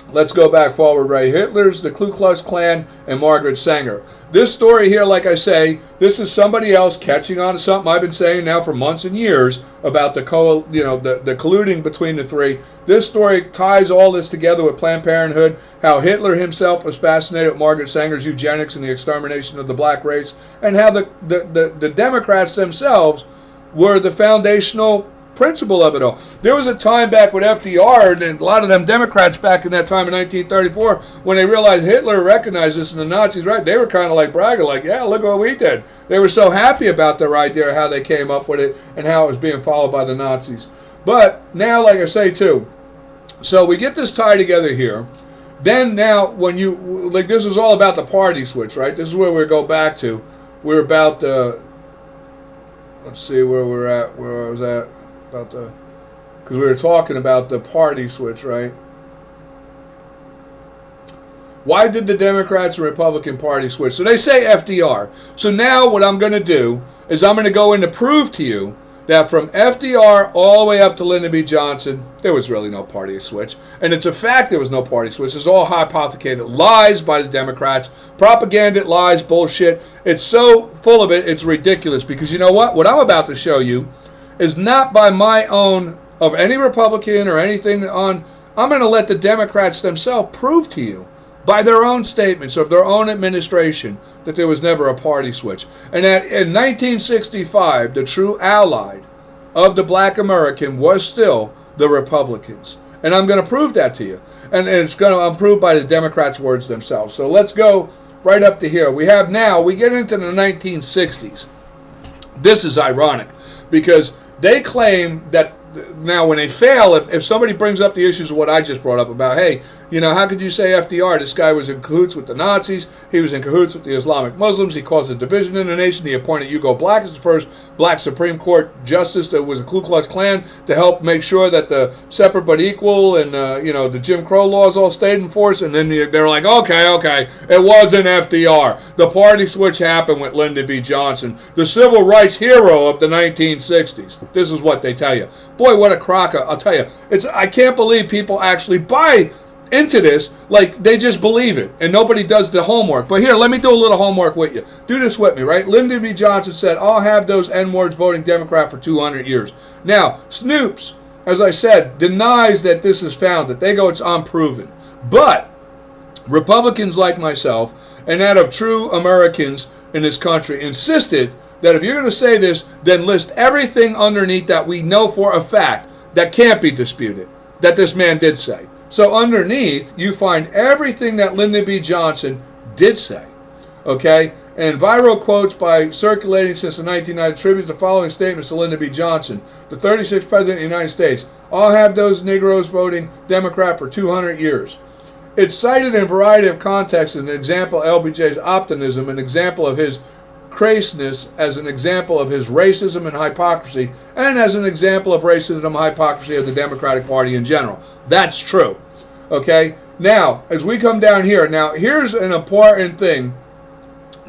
Speaker 1: let's go back forward right. Hitler's, the Ku Klux Klan, and Margaret Sanger. This story here, like I say, this is somebody else catching on to something I've been saying now for months and years about the colluding between the three. This story ties all this together with Planned Parenthood, how Hitler himself was fascinated with Margaret Sanger's eugenics and the extermination of the black race, and how the Democrats themselves were the foundational principle of it all. There was a time back with FDR and a lot of them Democrats back in that time in 1934 when they realized Hitler recognized this and the Nazis, right? They were kind of like bragging, like, yeah, look what we did. They were so happy about their idea, how they came up with it and how it was being followed by the Nazis. But now, like I say too, so we get this tie together here. Then now, when you, like, this is all about the party switch, right? This is where we go back to. We're about the, let's see where we're at, where I was at. About the, because we were talking about the party switch, right? Why did the Democrats and Republican Party switch? So they say FDR. So now what I'm going to do is I'm going to go in to prove to you that from FDR all the way up to Lyndon B. Johnson, there was really no party switch. And it's a fact there was no party switch. It's all hypothecated lies by the Democrats, propaganda, lies, bullshit. It's so full of it, it's ridiculous. Because you know what? What I'm about to show you is not by my own, of any Republican or anything on, I'm going to let the Democrats themselves prove to you by their own statements of their own administration that there was never a party switch. And that in 1965, the true ally of the black American was still the Republicans. And I'm going to prove that to you. And it's going to be proved by the Democrats' words themselves. So let's go right up to here. We get into the 1960s. This is ironic because they claim that now when they fail, if somebody brings up the issues of what I just brought up about, hey, you know, how could you say FDR? This guy was in cahoots with the Nazis. He was in cahoots with the Islamic Muslims. He caused a division in the nation. He appointed Hugo Black as the first black Supreme Court justice that was a Ku Klux Klan to help make sure that the separate but equal and, the Jim Crow laws all stayed in force. And then they were like, okay, it wasn't FDR. The party switch happened with Lyndon B. Johnson, the civil rights hero of the 1960s. This is what they tell you. Boy, what a crock. I'll tell you. I can't believe people actually buy into this, like they just believe it and nobody does the homework. But here, let me do a little homework with you. Do this with me, right? Lyndon B. Johnson said, I'll have those N-words voting Democrat for 200 years. Now, Snoops, as I said, denies that this is founded. They go, it's unproven. But Republicans like myself and that of true Americans in this country insisted that if you're going to say this, then list everything underneath that we know for a fact that can't be disputed, that this man did say. So underneath, you find everything that Lyndon B. Johnson did say, okay? And viral quotes by circulating since the 1990s attributes the following statements to Lyndon B. Johnson, the 36th President of the United States. I'll have those Negroes voting Democrat for 200 years. It's cited in a variety of contexts, an example of LBJ's optimism, an example of his crassness, as an example of his racism and hypocrisy, and as an example of racism and hypocrisy of the Democratic Party in general. That's true. Okay? Now, as we come down here, now here's an important thing.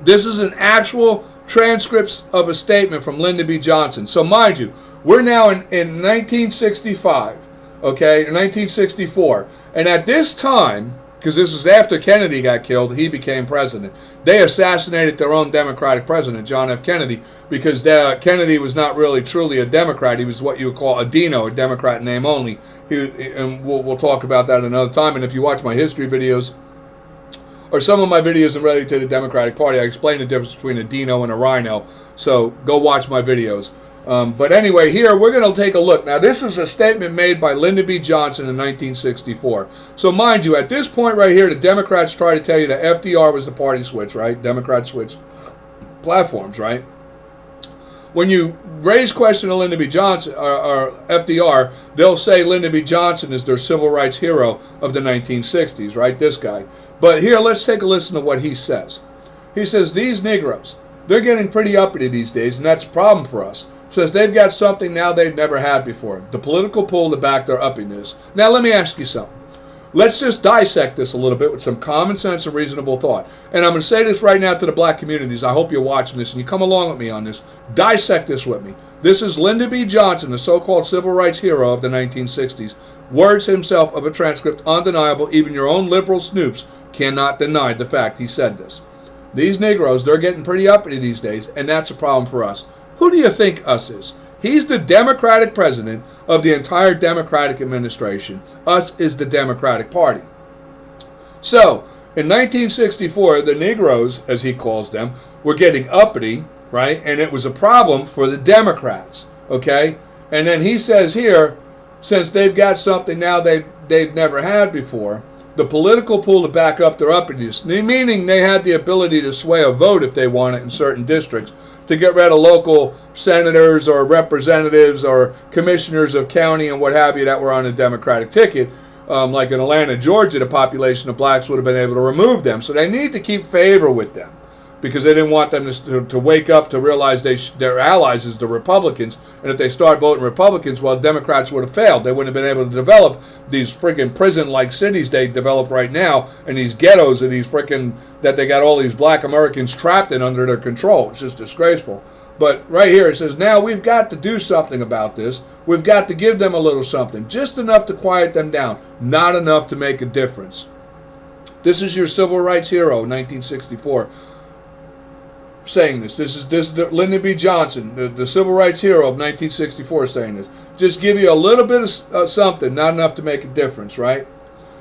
Speaker 1: This is an actual transcript of a statement from Lyndon B. Johnson. So mind you, we're now in 1965, okay, in 1964. And at this time, because this is after Kennedy got killed, he became president. They assassinated their own Democratic president, John F. Kennedy, because Kennedy was not really truly a Democrat. He was what you would call a Dino, a Democrat in name only. And we'll talk about that another time. And if you watch my history videos, or some of my videos related to the Democratic Party, I explain the difference between a Dino and a Rhino. So go watch my videos. But anyway, here we're going to take a look. Now, this is a statement made by Lyndon B. Johnson in 1964. So, mind you, at this point right here, the Democrats try to tell you that FDR was the party switch, right? Democrats switch platforms, right? When you raise question to Lyndon B. Johnson or FDR, they'll say Lyndon B. Johnson is their civil rights hero of the 1960s, right? This guy. But here, let's take a listen to what he says. He says, these Negroes, they're getting pretty uppity these days, and that's a problem for us. Says they've got something now they've never had before, the political pull to back their uppiness. Now let me ask you something. Let's just dissect this a little bit with some common sense and reasonable thought. And I'm going to say this right now to the black communities. I hope you're watching this and you come along with me on this. Dissect this with me. This is Lyndon B. Johnson, the so-called civil rights hero of the 1960s. Words himself of a transcript undeniable. Even your own liberal snoops cannot deny the fact he said this. These Negroes, they're getting pretty uppity these days, and that's a problem for us. Who do you think us is? He's the Democratic president of the entire Democratic administration. Us is the Democratic Party. So, in 1964, the Negroes, as he calls them, were getting uppity, right? And it was a problem for the Democrats. Okay? And then he says here, since they've got something now they've never had before, the political pool to back up their uppityness, meaning they had the ability to sway a vote if they want it in certain districts, to get rid of local senators or representatives or commissioners of county and what have you that were on a Democratic ticket. Like in Atlanta, Georgia, the population of blacks would have been able to remove them. So they need to keep favor with them because they didn't want them to wake up to realize their allies is the Republicans. And if they start voting Republicans, well, Democrats would have failed. They wouldn't have been able to develop these freaking prison-like cities they develop right now and these ghettos and these freaking that they got all these black Americans trapped in under their control. It's just disgraceful. But right here it says, now we've got to do something about this. We've got to give them a little something, just enough to quiet them down, not enough to make a difference. This is your civil rights hero, 1964, saying this. This is Lyndon B. Johnson, the civil rights hero of 1964, saying this. Just give you a little bit of something, not enough to make a difference, right?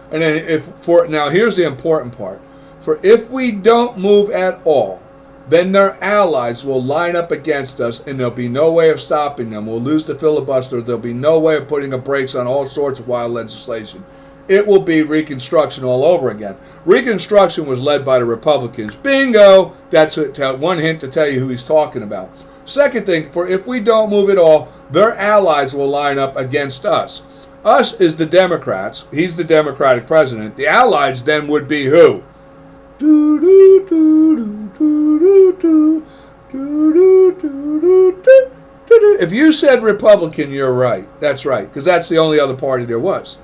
Speaker 1: And then now here's the important part. For if we don't move at all, then their allies will line up against us and there'll be no way of stopping them. We'll lose the filibuster. There'll be no way of putting a brakes on all sorts of wild legislation. It will be Reconstruction all over again. Reconstruction was led by the Republicans. Bingo! That's one hint to tell you who he's talking about. Second thing, for if we don't move at all, their allies will line up against us. Us is the Democrats. He's the Democratic president. The allies then would be who? If you said Republican, you're right. That's right, because that's the only other party there was.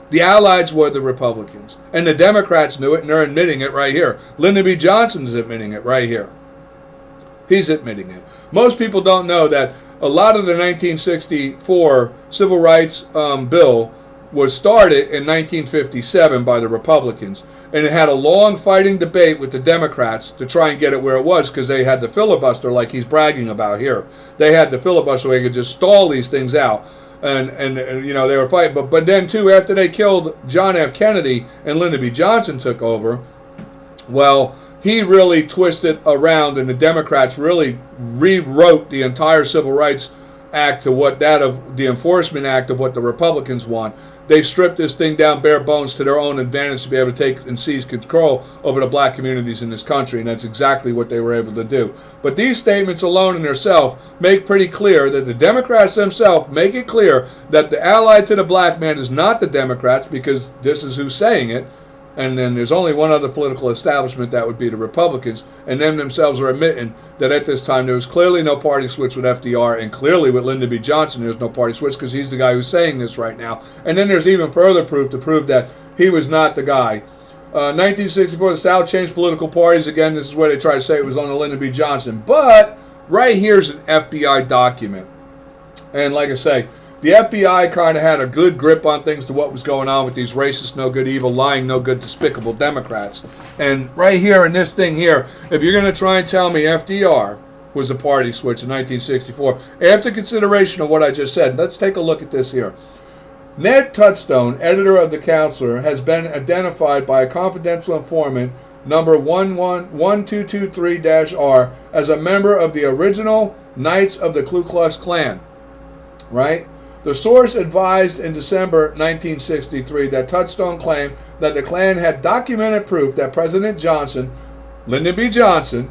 Speaker 1: The allies were the Republicans, and the Democrats knew it, and they're admitting it right here. Lyndon B. Johnson's admitting it right here. He's admitting it. Most people don't know that a lot of the 1964 Civil Rights Bill was started in 1957 by the Republicans, and it had a long fighting debate with the Democrats to try and get it where it was because they had the filibuster like he's bragging about here. They had the filibuster where they could just stall these things out. And you know, they were fighting. But then, too, after they killed John F. Kennedy and Lyndon B. Johnson took over, well, he really twisted around, and the Democrats really rewrote the entire Civil Rights Act to what that of the Enforcement Act of what the Republicans want. They stripped this thing down bare bones to their own advantage to be able to take and seize control over the black communities in this country, and that's exactly what they were able to do. But these statements alone in themselves make pretty clear that the Democrats themselves make it clear that the ally to the black man is not the Democrats, because this is who's saying it. And then there's only one other political establishment, that would be the Republicans, and them themselves are admitting that at this time there was clearly no party switch with FDR, and clearly with Lyndon B. Johnson there's no party switch because he's the guy who's saying this right now. And then there's even further proof to prove that he was not the guy. 1964, the South changed political parties. Again, this is where they try to say it was on the Lyndon B. Johnson. But right here's an FBI document. And like I say, the FBI kind of had a good grip on things to what was going on with these racist, no good, evil, lying, no good, despicable Democrats. And right here in this thing here, if you're going to try and tell me FDR was a party switch in 1964, after consideration of what I just said, let's take a look at this here. Ned Touchstone, editor of The Counselor, has been identified by a confidential informant, number 1223-R, as a member of the original Knights of the Ku Klux Klan. Right? The source advised in December 1963 that Touchstone claimed that the Klan had documented proof that President Johnson, Lyndon B. Johnson,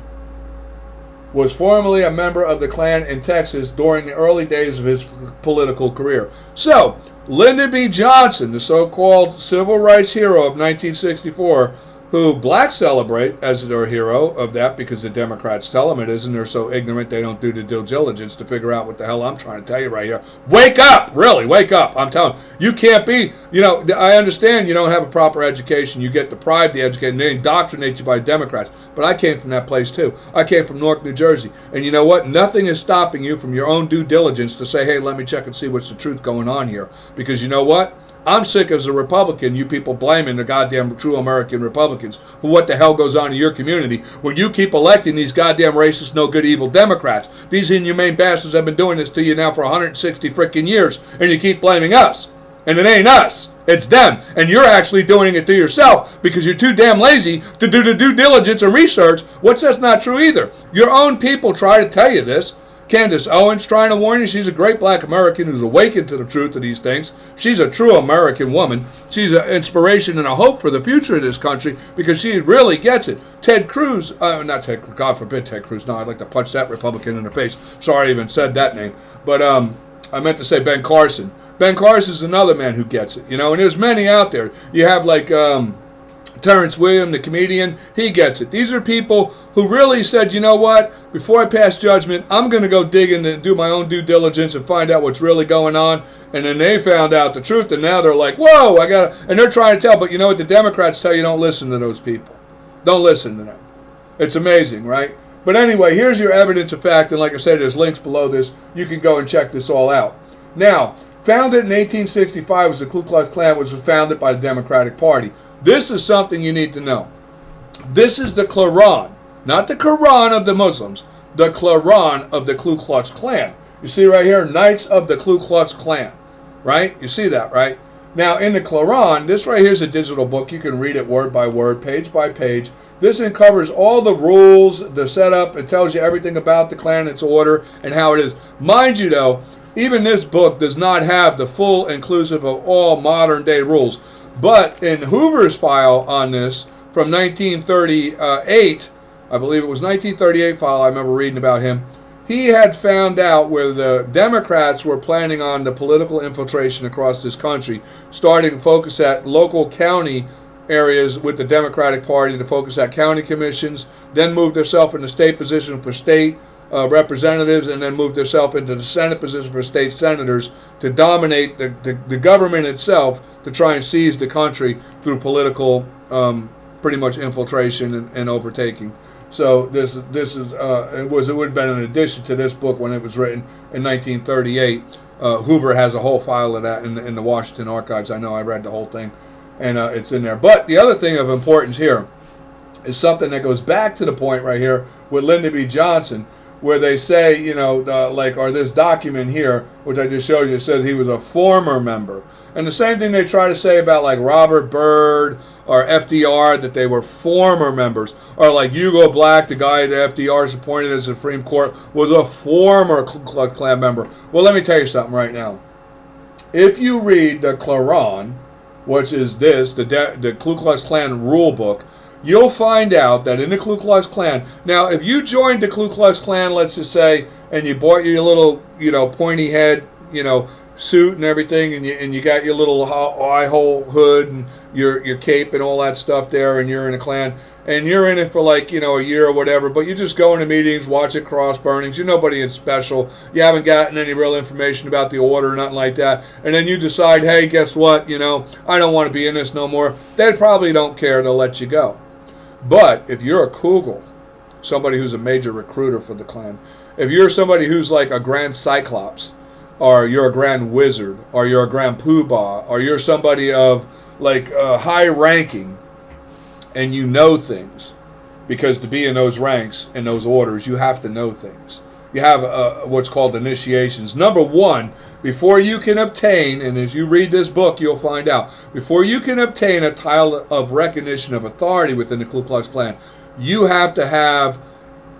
Speaker 1: was formerly a member of the Klan in Texas during the early days of his political career. So, Lyndon B. Johnson, the so-called civil rights hero of 1964, who blacks celebrate as their hero of that because the Democrats tell them it is, and they're so ignorant they don't do the due diligence to figure out what the hell I'm trying to tell you right here. Wake up! Really, wake up. I'm telling you, you can't be, you know, I understand you don't have a proper education. You get deprived the education. They indoctrinate you by Democrats. But I came from that place too. I came from Newark, New Jersey. And you know what? Nothing is stopping you from your own due diligence to say, hey, let me check and see what's the truth going on here. Because you know what? I'm sick as a Republican, you people blaming the goddamn true American Republicans for what the hell goes on in your community when you keep electing these goddamn racist, no good, evil Democrats. These inhumane bastards have been doing this to you now for 160 freaking years, and you keep blaming us. And it ain't us. It's them. And you're actually doing it to yourself because you're too damn lazy to do the due diligence and research. What's that's not true either. Your own people try to tell you this. Candace Owens trying to warn you. She's a great black American who's awakened to the truth of these things. She's a true American woman. She's an inspiration and a hope for the future of this country because she really gets it. Ted Cruz, not Ted, God forbid Ted Cruz. No, I'd like to punch that Republican in the face. Sorry I even said that name. But I meant to say Ben Carson. Ben Carson's another man who gets it, you know, and there's many out there. You have like Terrence Williams, the comedian, he gets it. These are people who really said, you know what, before I pass judgment, I'm going to go dig in and do my own due diligence and find out what's really going on. And then they found out the truth, and now they're like, whoa, and they're trying to tell, but you know what the Democrats tell you, don't listen to those people. Don't listen to them. It's amazing, right? But anyway, here's your evidence of fact, and like I said, there's links below this. You can go and check this all out. Now, founded in 1865 was the Ku Klux Klan, which was founded by the Democratic Party. This is something you need to know. This is the Quran, not the Quran of the Muslims, the Quran of the Ku Klux Klan. You see right here, Knights of the Ku Klux Klan, right? You see that, right? Now, in the Quran, this right here is a digital book. You can read it word by word, page by page. This uncovers all the rules, the setup. It tells you everything about the Klan, its order, and how it is. Mind you, though, even this book does not have the full inclusive of all modern-day rules. But in Hoover's file on this from 1938, I believe it was 1938 file, I remember reading about him, he had found out where the Democrats were planning on the political infiltration across this country, starting to focus at local county areas with the Democratic Party, to focus at county commissions, then moved themselves into state position for state representatives, and then moved themselves into the Senate position for state senators to dominate the government itself, to try and seize the country through political pretty much infiltration and overtaking. So this is it would have been an addition to this book when it was written in 1938. Hoover has a whole file of that in the Washington archives. I know, I read the whole thing, and it's in there. But the other thing of importance here is something that goes back to the point right here with Lyndon B. Johnson, where they say, you know, or this document here, which I just showed you, says he was a former member. And the same thing they try to say about like Robert Byrd or FDR, that they were former members. Or like Hugo Black, the guy that FDR's appointed as the Supreme Court, was a former Ku Klux Klan member. Well, let me tell you something right now. If you read the Quran, which is this, the Ku Klux Klan rule book, you'll find out that in the Ku Klux Klan, now if you joined the Ku Klux Klan, let's just say, and you bought your little, you know, pointy head, you know, suit and everything, and you got your little eye hole hood and your cape and all that stuff there, and you're in a Klan, and you're in it for like, you know, a year or whatever, but you just go into meetings, watch cross burnings, you're nobody special, you haven't gotten any real information about the order or nothing like that, and then you decide, hey, guess what, you know, I don't want to be in this no more, they probably don't care, they'll let you go. But if you're a Kugel, somebody who's a major recruiter for the Klan, if you're somebody who's like a Grand Cyclops, or you're a Grand Wizard, or you're a Grand Poobah, or you're somebody of like high ranking, and you know things, because to be in those ranks and those orders, you have to know things. You have what's called initiations. Number one, before you can obtain, and as you read this book, you'll find out, before you can obtain a title of recognition of authority within the Ku Klux Klan, you have to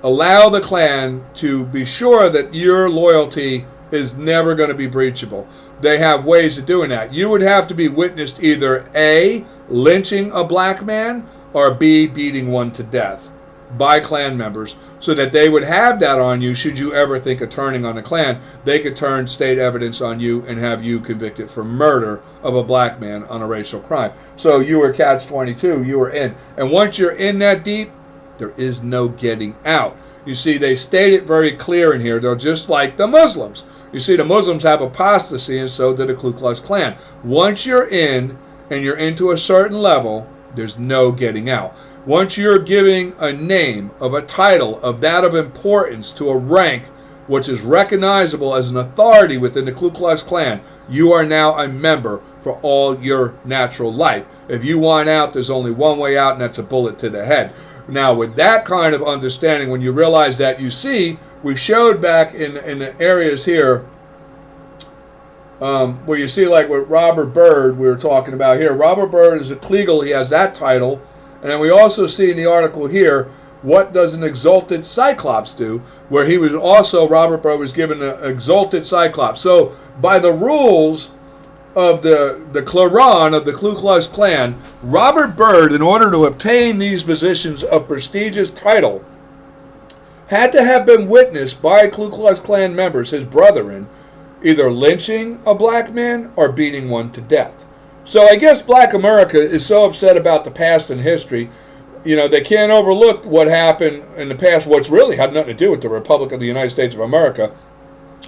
Speaker 1: allow the Klan to be sure that your loyalty is never going to be breachable. They have ways of doing that. You would have to be witnessed either A, lynching a black man, or B, beating one to death by Klan members, so that they would have that on you should you ever think of turning on the Klan. They could turn state evidence on you and have you convicted for murder of a black man on a racial crime. So you were catch-22, you were in. And once you're in that deep, there is no getting out. You see, they state it very clear in here. They're just like the Muslims. You see, the Muslims have apostasy, and so did the Ku Klux Klan. Once you're in, and you're into a certain level, there's no getting out. Once you're giving a name of a title of that of importance to a rank which is recognizable as an authority within the Ku Klux Klan, you are now a member for all your natural life. If you want out, there's only one way out, and that's a bullet to the head. Now, with that kind of understanding, when you realize that, you see, we showed back in the areas here where you see, like with Robert Byrd, we were talking about here. Robert Byrd is a Kliegel, he has that title. And then we also see in the article here what does an exalted Cyclops do, where he was also, Robert Byrd was given an exalted Cyclops. So by the rules of the Claron of the Ku Klux Klan, Robert Byrd, in order to obtain these positions of prestigious title, had to have been witnessed by Ku Klux Klan members, his brethren, either lynching a black man or beating one to death. So I guess black America is so upset about the past and history, they can't overlook what happened in the past, what's really had nothing to do with the Republic of the United States of America.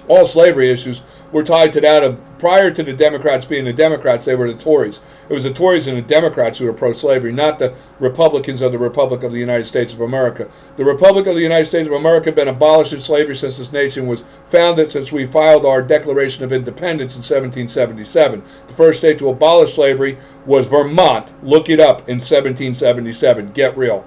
Speaker 1: All slavery issues were tied to that prior to the Democrats being the Democrats, they were the Tories. It was the Tories and the Democrats who were pro-slavery, not the Republicans of the Republic of the United States of America. The Republic of the United States of America had been abolishing slavery since this nation was founded, since we filed our Declaration of Independence in 1777. The first state to abolish slavery was Vermont. Look it up, in 1777. Get real.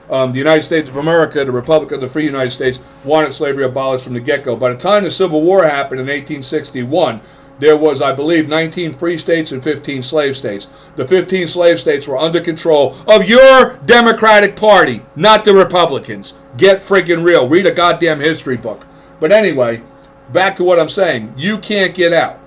Speaker 1: The United States of America, the Republic of the Free United States, wanted slavery abolished from the get-go. By the time the Civil War happened in 1861, there was, I believe, 19 free states and 15 slave states. The 15 slave states were under control of your Democratic Party, not the Republicans. Get freaking real. Read a goddamn history book. But anyway, back to what I'm saying. You can't get out.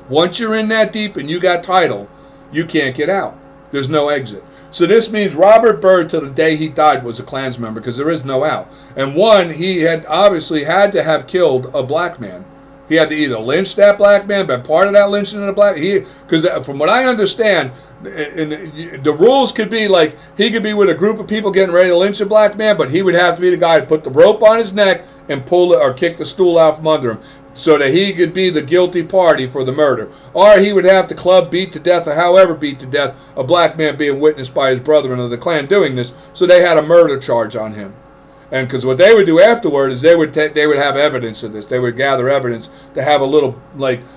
Speaker 1: Once you're in that deep and you got title, you can't get out. There's no exit. So this means Robert Byrd, to the day he died, was a Klans member, because there is no out. And one, he had obviously had to have killed a black man. He had to either lynch that black man, been part of that lynching of the black. Because from what I understand, the rules could be like he could be with a group of people getting ready to lynch a black man, but he would have to be the guy to put the rope on his neck and pull it or kick the stool out from under him, so that he could be the guilty party for the murder. Or he would have to club, beat to death, or however beat to death a black man being witnessed by his brethren of the Klan doing this, so they had a murder charge on him. And because what they would do afterward is they would have evidence of this. They would gather evidence to have a little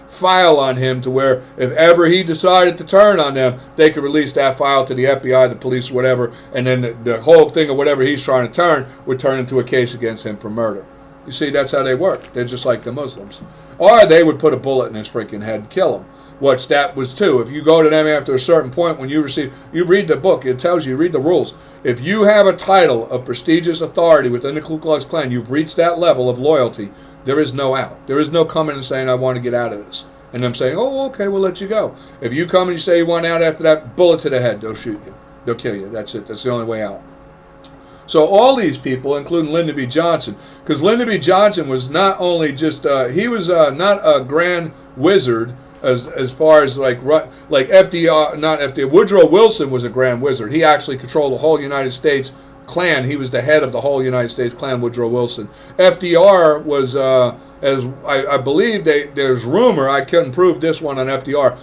Speaker 1: file on him, to where if ever he decided to turn on them, they could release that file to the FBI, the police, whatever, and then the whole thing of whatever he's trying to turn would turn into a case against him for murder. You see, that's how they work. They're just like the Muslims. Or they would put a bullet in his freaking head and kill him. Which that was too. If you go to them after a certain point, when you read the book, it tells you, read the rules. If you have a title of prestigious authority within the Ku Klux Klan, you've reached that level of loyalty, there is no out. There is no coming and saying, I want to get out of this. And them saying, oh, okay, we'll let you go. If you come and you say you want out after that, bullet to the head, they'll shoot you. They'll kill you. That's it. That's the only way out. So all these people, including Lyndon B. Johnson, because Lyndon B. Johnson was not only just, he was not a grand wizard as far as like FDR, not FDR, Woodrow Wilson was a grand wizard. He actually controlled the whole United States Klan. He was the head of the whole United States Klan, Woodrow Wilson. FDR was, as I believe there's rumor, I couldn't prove this one on FDR,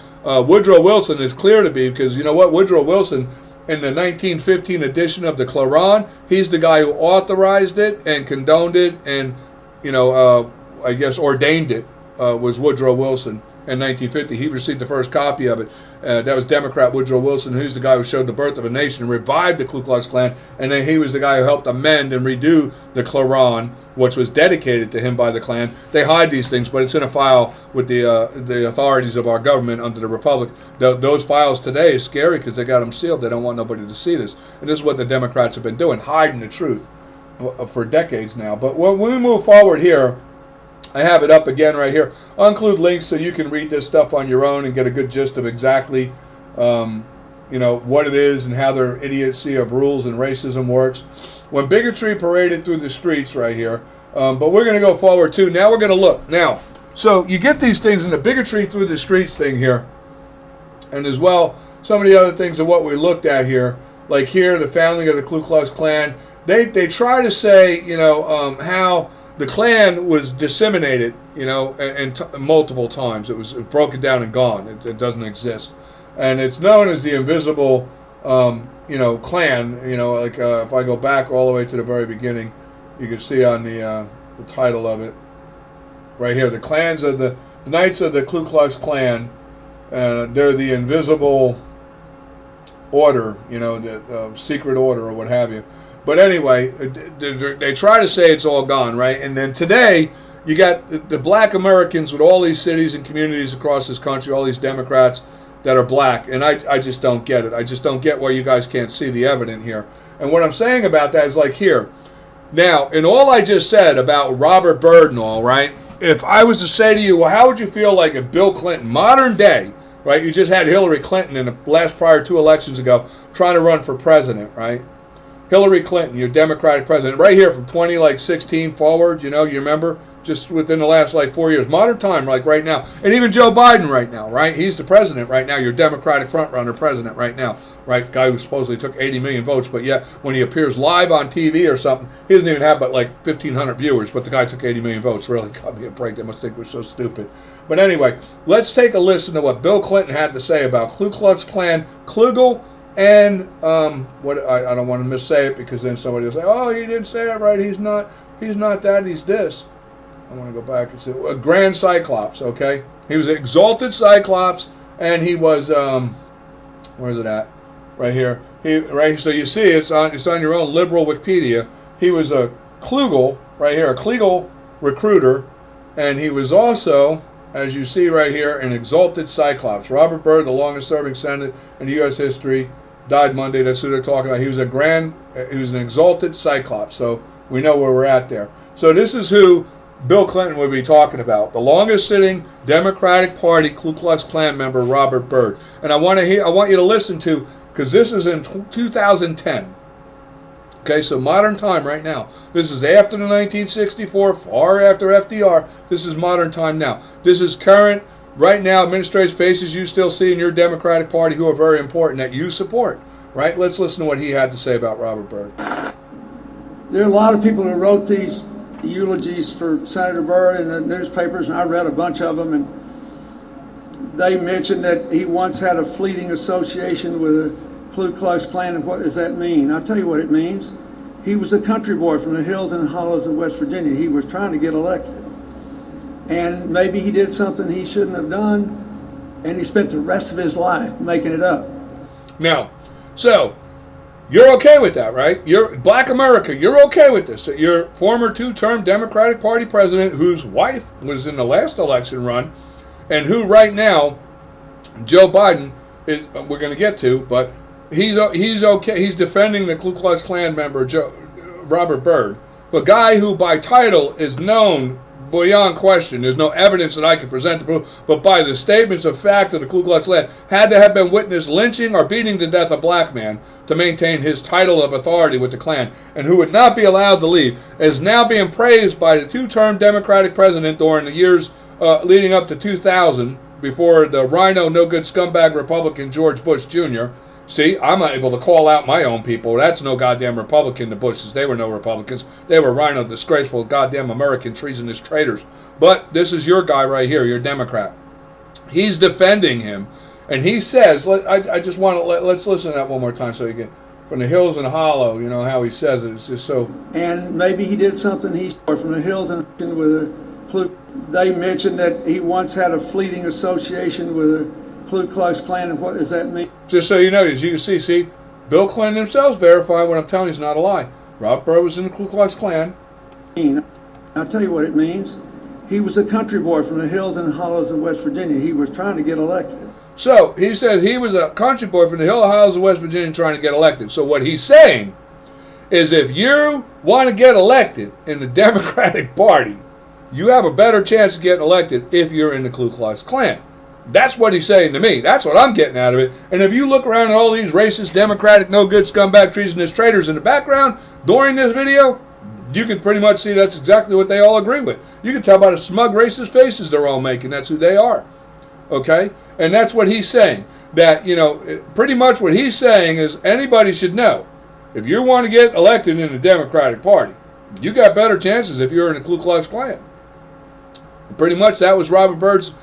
Speaker 1: Woodrow Wilson is clear to be, because you know what, Woodrow Wilson, in the 1915 edition of the Claron, he's the guy who authorized it and condoned it and, I guess ordained it, was Woodrow Wilson. In 1950, he received the first copy of it. That was Democrat Woodrow Wilson, who's the guy who showed the birth of a nation and revived the Ku Klux Klan. And then he was the guy who helped amend and redo the Claron, which was dedicated to him by the Klan. They hide these things, but it's in a file with the authorities of our government under the Republic. Those files today is scary because they got them sealed. They don't want nobody to see this. And this is what the Democrats have been doing, hiding the truth for decades now. But when we move forward here, I have it up again right here. I'll include links so you can read this stuff on your own and get a good gist of exactly, what it is and how their idiocy of rules and racism works. When bigotry paraded through the streets right here, but we're going to go forward too. Now we're going to look. Now, so you get these things in the bigotry through the streets thing here, and as well some of the other things of what we looked at here, like here, the founding of the Ku Klux Klan. They try to say, how the Klan was disseminated, and multiple times. It was broken down and gone. It doesn't exist. And it's known as the invisible, Klan. If I go back all the way to the very beginning, you can see on the title of it right here, the clans of the Knights of the Ku Klux Klan. They're the invisible order, the secret order or what have you. But anyway, they try to say it's all gone, right? And then today, you got the black Americans with all these cities and communities across this country, all these Democrats, that are black, and I just don't get it. I just don't get why you guys can't see the evidence here. And what I'm saying about that is like here. Now, in all I just said about Robert Byrd and all, right, if I was to say to you, well, how would you feel like if Bill Clinton, modern day, right, you just had Hillary Clinton in the last prior 2 elections ago trying to run for president, right? Hillary Clinton, your Democratic president, right here from 2016 forward, you know, you remember, just within the last 4 years, modern time, like right now, and even Joe Biden right now, right? He's the president right now, your Democratic frontrunner president right now, right? Guy who supposedly took 80 million votes, but yet when he appears live on TV or something, he doesn't even have but 1,500 viewers, but the guy took 80 million votes. Really got me a break. They must think we're so stupid. But anyway, let's take a listen to what Bill Clinton had to say about Ku Klux Klan, Klugel, and what I don't want to missay it because then somebody will say, oh, he didn't say that right. He's not that. He's this. I want to go back and say a Grand Cyclops. Okay, he was an exalted Cyclops, and he was where is it at? Right here. So you see, it's on your own liberal Wikipedia. He was a Klugel right here, a Klugel recruiter, and he was also, as you see right here, an exalted Cyclops. Robert Byrd, the longest-serving senator in U.S. history, died Monday. That's who they're talking about. He was an exalted Cyclops. So we know where we're at there. So this is who Bill Clinton would be talking about. The longest-sitting Democratic Party Ku Klux Klan member, Robert Byrd. And I want you to listen to, because this is in 2010. Okay, so modern time right now. This is after the 1964, far after FDR. This is modern time now. This is current, right now, administrative faces you still see in your Democratic Party who are very important that you support. Right? Let's listen to what he had to say about Robert Byrd.
Speaker 13: There are a lot of people who wrote these eulogies for Senator Byrd in the newspapers, and I read a bunch of them, and they mentioned that he once had a fleeting association with the Ku Klux Klan. And what does that mean? I'll tell you what it means. He was a country boy from the hills and hollows of West Virginia. He was trying to get elected, and maybe he did something he shouldn't have done, and he spent the rest of his life making it up.
Speaker 1: Now, so you're okay with that, right? You're Black America. You're okay with this. Your former 2-term Democratic Party president, whose wife was in the last election run, and who right now, Joe Biden, is, we're going to get to, but he's okay. He's defending the Ku Klux Klan member, Robert Byrd, the guy who by title is known beyond question. There's no evidence that I can present to prove, but by the statements of fact of the Ku Klux Klan, had to have been witnessed lynching or beating to death a black man to maintain his title of authority with the Klan, and who would not be allowed to leave, is now being praised by the 2-term Democratic president during the years leading up to 2000, before the rhino, no-good scumbag Republican George Bush Jr. See, I'm able to call out my own people. That's no goddamn Republican, the Bushes. They were no Republicans. They were rhino, disgraceful, goddamn American treasonous traitors. But this is your guy right here, your Democrat. He's defending him. And he says, I just want to, let's listen to that one more time so you get, from the hills and hollow, you know, how he says it. It's just so.
Speaker 13: And maybe he did something from the hills and with a Ku. They mentioned that he once had a fleeting association with the Ku Klux Klan, and what does that mean?
Speaker 1: Just so you know, as you can see, Bill Clinton himself verified what I'm telling you is not a lie. Robert Byrd was in the Ku Klux Klan.
Speaker 13: I'll tell you what it means. He was a country boy from the hills and hollows of West Virginia. He was trying to get elected.
Speaker 1: So he said he was a country boy from the hill and hollows of West Virginia trying to get elected. So what he's saying is if you want to get elected in the Democratic Party, you have a better chance of getting elected if you're in the Ku Klux Klan. That's what he's saying to me. That's what I'm getting out of it. And if you look around at all these racist, Democratic, no-good, scumbag, treasonous traitors in the background during this video, you can pretty much see that's exactly what they all agree with. You can tell by the smug, racist faces they're all making. That's who they are. Okay? And that's what he's saying. That, you know, pretty much what he's saying is anybody should know. If you want to get elected in the Democratic Party, you got better chances if you're in the Ku Klux Klan. And pretty much that was Robert Byrd's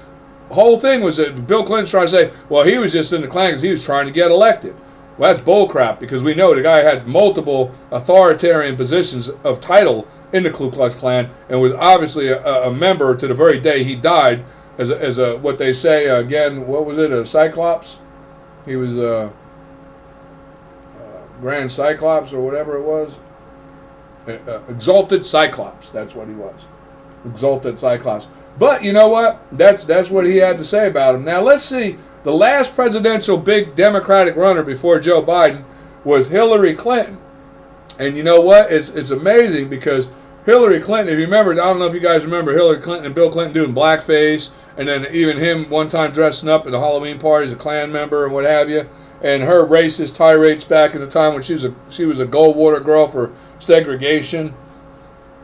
Speaker 1: whole thing, was that Bill Clinton's trying to say, well, he was just in the Klan because he was trying to get elected. Well, that's bullcrap, because we know the guy had multiple authoritarian positions of title in the Ku Klux Klan and was obviously a member to the very day he died as a what they say, again, what was it, a Cyclops? He was a Grand Cyclops or whatever it was. Exalted Cyclops, that's what he was. Exalted Cyclops. But you know what? That's what he had to say about him. Now let's see The last presidential big Democratic runner before Joe Biden was Hillary Clinton. And you know what? It's amazing because Hillary Clinton, if you remember, I don't know if you guys remember Hillary Clinton and Bill Clinton doing blackface, and then even him one time dressing up at a Halloween party as a Klan member and what have you, and her racist tirades back in the time when she was a Goldwater girl for segregation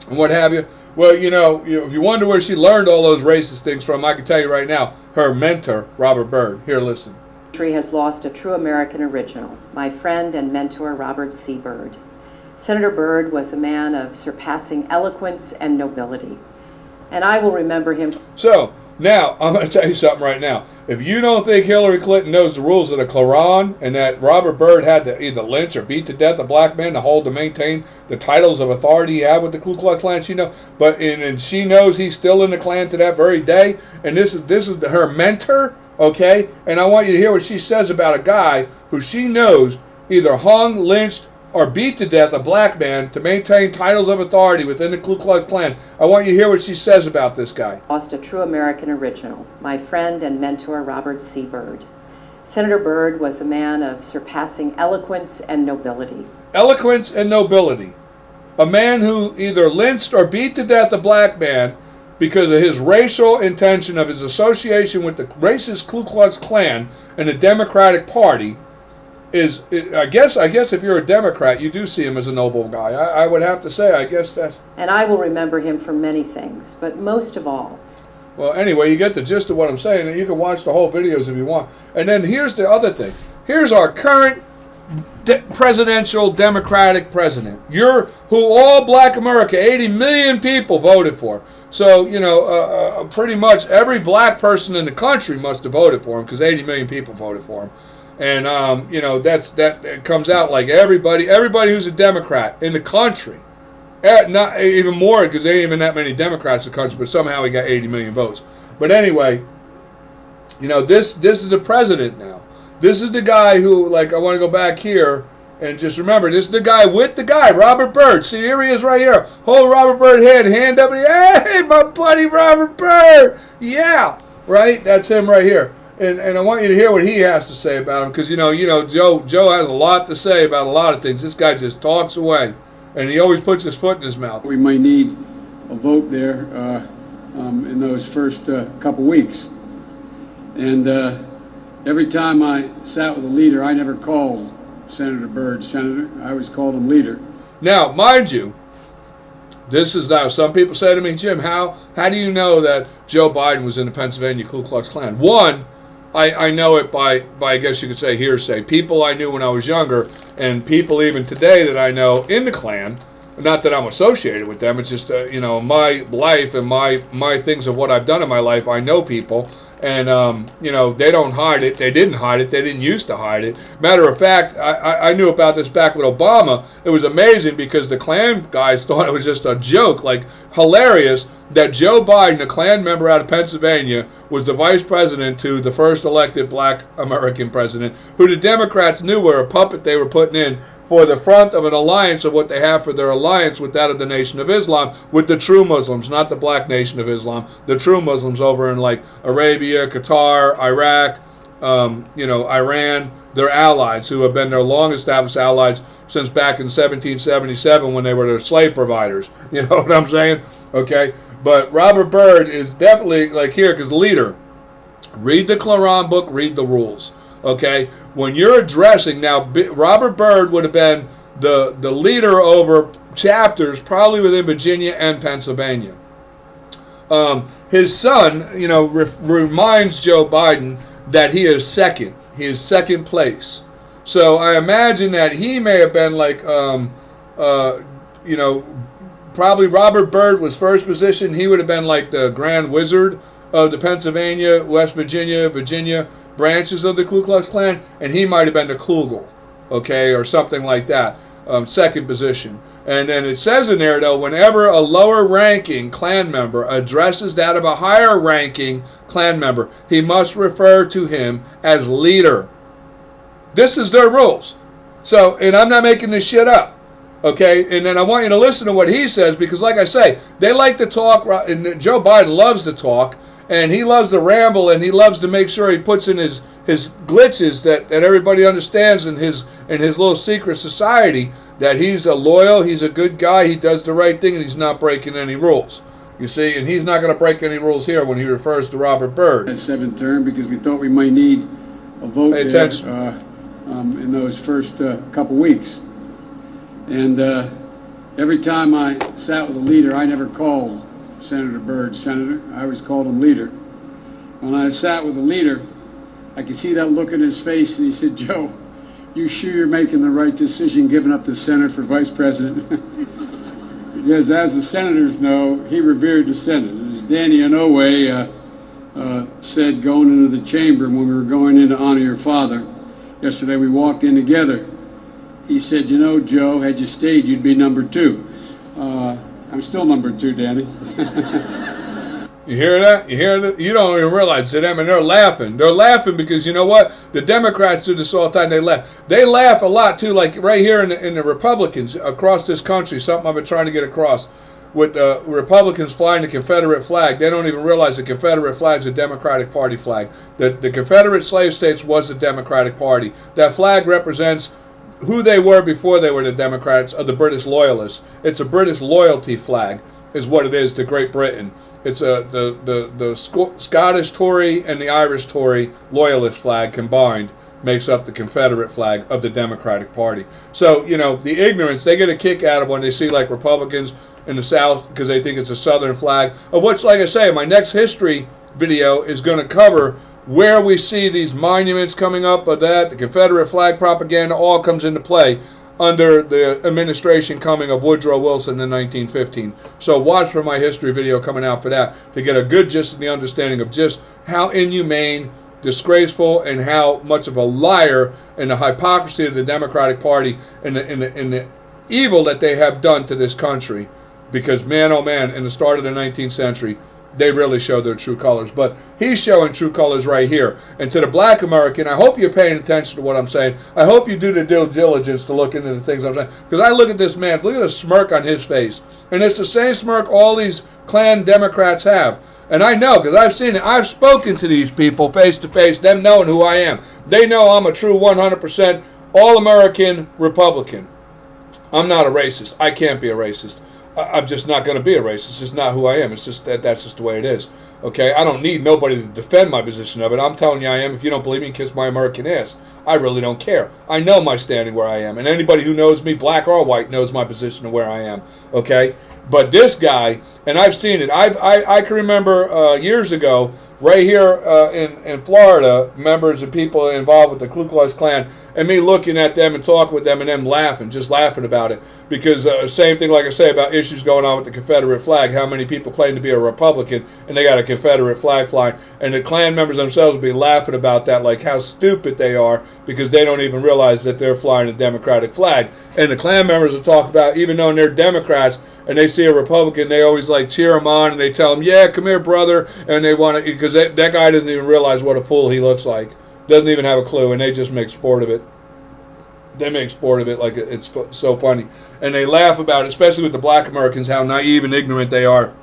Speaker 1: and what have you. Well, you know, if you wonder where she learned all those racist things from, I can tell you right now, her mentor, Robert Byrd. Here, listen.
Speaker 14: Country has lost a true American original, my friend and mentor, Robert C. Byrd. Senator Byrd was a man of surpassing eloquence and nobility, and I will remember him.
Speaker 1: So, now, I'm going to tell you something right now. If you don't think Hillary Clinton knows the rules of the Quran and that Robert Byrd had to either lynch or beat to death a black man to maintain the titles of authority he had with the Ku Klux Klan, she knows, and she knows he's still in the Klan to that very day, and this is her mentor, okay? And I want you to hear what she says about a guy who she knows either hung, lynched, or beat to death a black man to maintain titles of authority within the Ku Klux Klan. I want you to hear what she says about this guy.
Speaker 14: Lost a true American original, my friend and mentor, Robert C. Byrd. Senator Byrd was a man of surpassing eloquence and nobility.
Speaker 1: Eloquence and nobility. A man who either lynched or beat to death a black man because of his racial intention of his association with the racist Ku Klux Klan and the Democratic Party is, I guess if you're a Democrat, you do see him as a noble guy. I would have to say, I guess that's...
Speaker 14: And I will remember him for many things, but most of all...
Speaker 1: Well, anyway, you get the gist of what I'm saying, and you can watch the whole videos if you want. And then here's the other thing. Here's our current presidential Democratic president. Who all black America, 80 million people voted for. So, you know, pretty much every black person in the country must have voted for him because 80 million people voted for him. And, you know, that comes out like everybody who's a Democrat in the country, not even more because there ain't even that many Democrats in the country, but somehow he got 80 million votes. But anyway, you know, this is the president now. This is the guy who, like, I want to go back here and just remember, this is the guy with the guy, Robert Byrd. See, here he is right here. Hold Robert Byrd hand up, and hey, my buddy Robert Byrd. Yeah, right? That's him right here. And I want you to hear what he has to say about him, because you know Joe has a lot to say about a lot of things. This guy just talks away, and he always puts his foot in his mouth.
Speaker 3: We might need a vote there in those first couple weeks, and every time I sat with a leader, I never called Senator Byrd Senator. I always called him leader. Now, mind you, this is now, some people say to me, Jim, how do you know that Joe Biden was in the Pennsylvania Ku Klux Klan? One, I know it by I guess you could say hearsay. People I knew when I was younger, and people even today that I know in the Klan. Not that I'm associated with them. It's just you know, my life and my things of what I've done in my life. I know people, and you know, they don't hide it. They didn't hide it. They didn't used to hide it. Matter of fact, I knew about this back with Obama. It was amazing because the Klan guys thought it was just a joke, like hilarious, that Joe Biden, a Klan member out of Pennsylvania, was the vice president to the first elected black American president, who the Democrats knew were a puppet they were putting in for the front of an alliance of what they have for their alliance with that of the Nation of Islam, with the true Muslims, not the black Nation of Islam, the true Muslims over in like Arabia, Qatar, Iraq, you know, Iran. They're allies who have been their long-established allies since back in 1777 when they were their slave providers. You know what I'm saying? Okay. But Robert Byrd is definitely like here because leader. Read the Quran book, read the rules. Okay, when you're addressing now, Robert Byrd would have been the leader over chapters probably within Virginia and Pennsylvania. His son, you know, reminds Joe Biden that he is second. He is second place. So I imagine that he may have been like, you know, probably Robert Byrd was first position. He would have been like the Grand Wizard of the Pennsylvania, West Virginia, Virginia branches of the Ku Klux Klan, and he might have been the Klugel, okay, or something like that, second position. And then it says in there, though, whenever a lower-ranking Klan member addresses that of a higher-ranking Klan member, he must refer to him as leader. This is their rules. So, and I'm not making this shit up.
Speaker 1: Okay, and then I want you to listen to what he says, because like I say, they like to talk, and Joe Biden loves to talk, and he loves to ramble, and he loves to make sure he puts in his glitches that everybody understands in his little secret society, that he's a loyal, he's a good guy, he does the right thing, and he's not breaking any rules. You see, and he's not going to break any rules here when he refers to Robert Byrd.
Speaker 3: That seventh term, because we thought we might need a vote
Speaker 1: Pay
Speaker 3: there,
Speaker 1: attention.
Speaker 3: in those first couple weeks. And every time I sat with a leader, I never called Senator Byrd Senator. I always called him leader. When I sat with a leader, I could see that look in his face, and he said, "Joe, you sure you're making the right decision giving up the Senate for vice president?" Because as the senators know, he revered the Senate. As Danny Inouye said going into the chamber when we were going in to honor your father, yesterday we walked in together. He said, "You know, Joe, had you stayed, you'd be number 2. I'm still number 2, Danny.
Speaker 1: You hear that? You hear that? You don't even realize it. I mean, they're laughing. They're laughing because you know what? The Democrats do this all the time. They laugh. They laugh a lot too. Like right here in the Republicans across this country. Something I've been trying to get across with Republicans flying the Confederate flag. They don't even realize the Confederate flag is a Democratic Party flag. The Confederate slave states was the Democratic Party. That flag represents who they were before they were the Democrats, or the British loyalists. It's a British loyalty flag, is what it is to Great Britain. It's the Scottish Tory and the Irish Tory loyalist flag combined makes up the Confederate flag of the Democratic Party. So, you know, the ignorance, they get a kick out of when they see like Republicans in the South because they think it's a Southern flag, of which, like I say, my next history video is going to cover where we see these monuments coming up of that. The Confederate flag propaganda all comes into play under the administration coming of Woodrow Wilson in 1915. So watch for my history video coming out for that to get a good gist of the understanding of just how inhumane, disgraceful, and how much of a liar and the hypocrisy of the Democratic Party and the evil that they have done to this country. Because man, oh man, in the start of the 19th century, they really showed their true colors. But he's showing true colors right here. And to the black American, I hope you're paying attention to what I'm saying. I hope you do the due diligence to look into the things I'm saying. Because I look at this man, look at the smirk on his face. And it's the same smirk all these Klan Democrats have. And I know, because I've seen it. I've spoken to these people face to face, them knowing who I am. They know I'm a true 100% all-American Republican. I'm not a racist. I can't be a racist. I'm just not going to be a racist. It's just not who I am. It's just that's just the way it is. Okay? I don't need nobody to defend my position of it. I'm telling you I am. If you don't believe me, kiss my American ass. I really don't care. I know my standing where I am. And anybody who knows me, black or white, knows my position of where I am. Okay? But this guy, and I've seen it. I can remember years ago, right here in Florida, members and people involved with the Ku Klux Klan, and me looking at them and talking with them and them laughing, just laughing about it. Because same thing, like I say, about issues going on with the Confederate flag. How many people claim to be a Republican and they got a Confederate flag flying. And the Klan members themselves will be laughing about that, like how stupid they are because they don't even realize that they're flying a Democratic flag. And the Klan members will talk about, even though they're Democrats, and they see a Republican, they always like cheer him on and they tell him, yeah, come here, brother. And they want to, because that guy doesn't even realize what a fool he looks like. Doesn't even have a clue, and they just make sport of it. They make sport of it like it's so funny. And they laugh about it, especially with the black Americans, how naive and ignorant they are,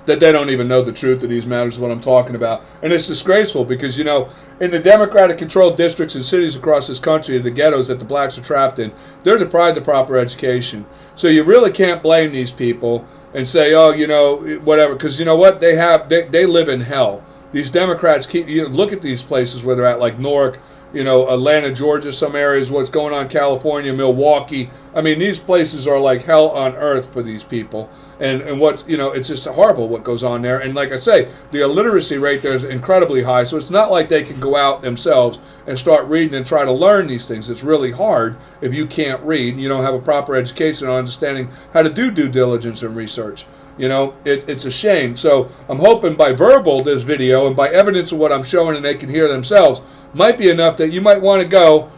Speaker 1: that they don't even know the truth of these matters, what I'm talking about. And it's disgraceful because, you know, in the Democratic-controlled districts and cities across this country, the ghettos that the blacks are trapped in, they're deprived of proper education. So you really can't blame these people and say, oh, you know, whatever, because you know what? They live in hell. These Democrats look at these places where they're at, like Newark, you know, Atlanta, Georgia, some areas, what's going on in California, Milwaukee. I mean, these places are like hell on earth for these people. And what's, you know, it's just horrible what goes on there. And like I say, the illiteracy rate there is incredibly high. So it's not like they can go out themselves and start reading and try to learn these things. It's really hard if you can't read. You don't have a proper education on understanding how to do due diligence and research. You know, it's a shame. So I'm hoping by verbal, this video, and by evidence of what I'm showing and they can hear themselves, might be enough that you might want to go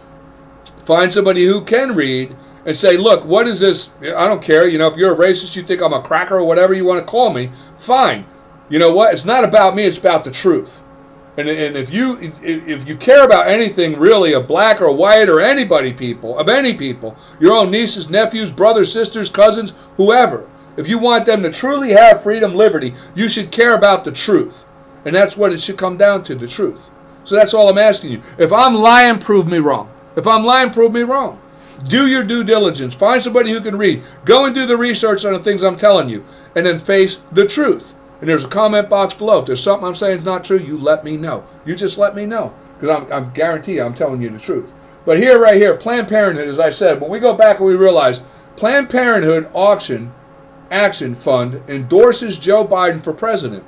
Speaker 1: find somebody who can read and say, look, what is this? I don't care. You know, if you're a racist, you think I'm a cracker or whatever you want to call me, fine. You know what? It's not about me. It's about the truth. And if you care about anything really of black or white or any people, your own nieces, nephews, brothers, sisters, cousins, whoever, if you want them to truly have freedom, liberty, you should care about the truth. And that's what it should come down to, the truth. So that's all I'm asking you. If I'm lying, prove me wrong. If I'm lying, prove me wrong. Do your due diligence. Find somebody who can read. Go and do the research on the things I'm telling you. And then face the truth. And there's a comment box below. If there's something I'm saying is not true, you let me know. You just let me know. Because I'm guarantee I'm telling you the truth. But here, right here, Planned Parenthood, as I said, when we go back and we realize Planned Parenthood Action Fund endorses Joe Biden for president.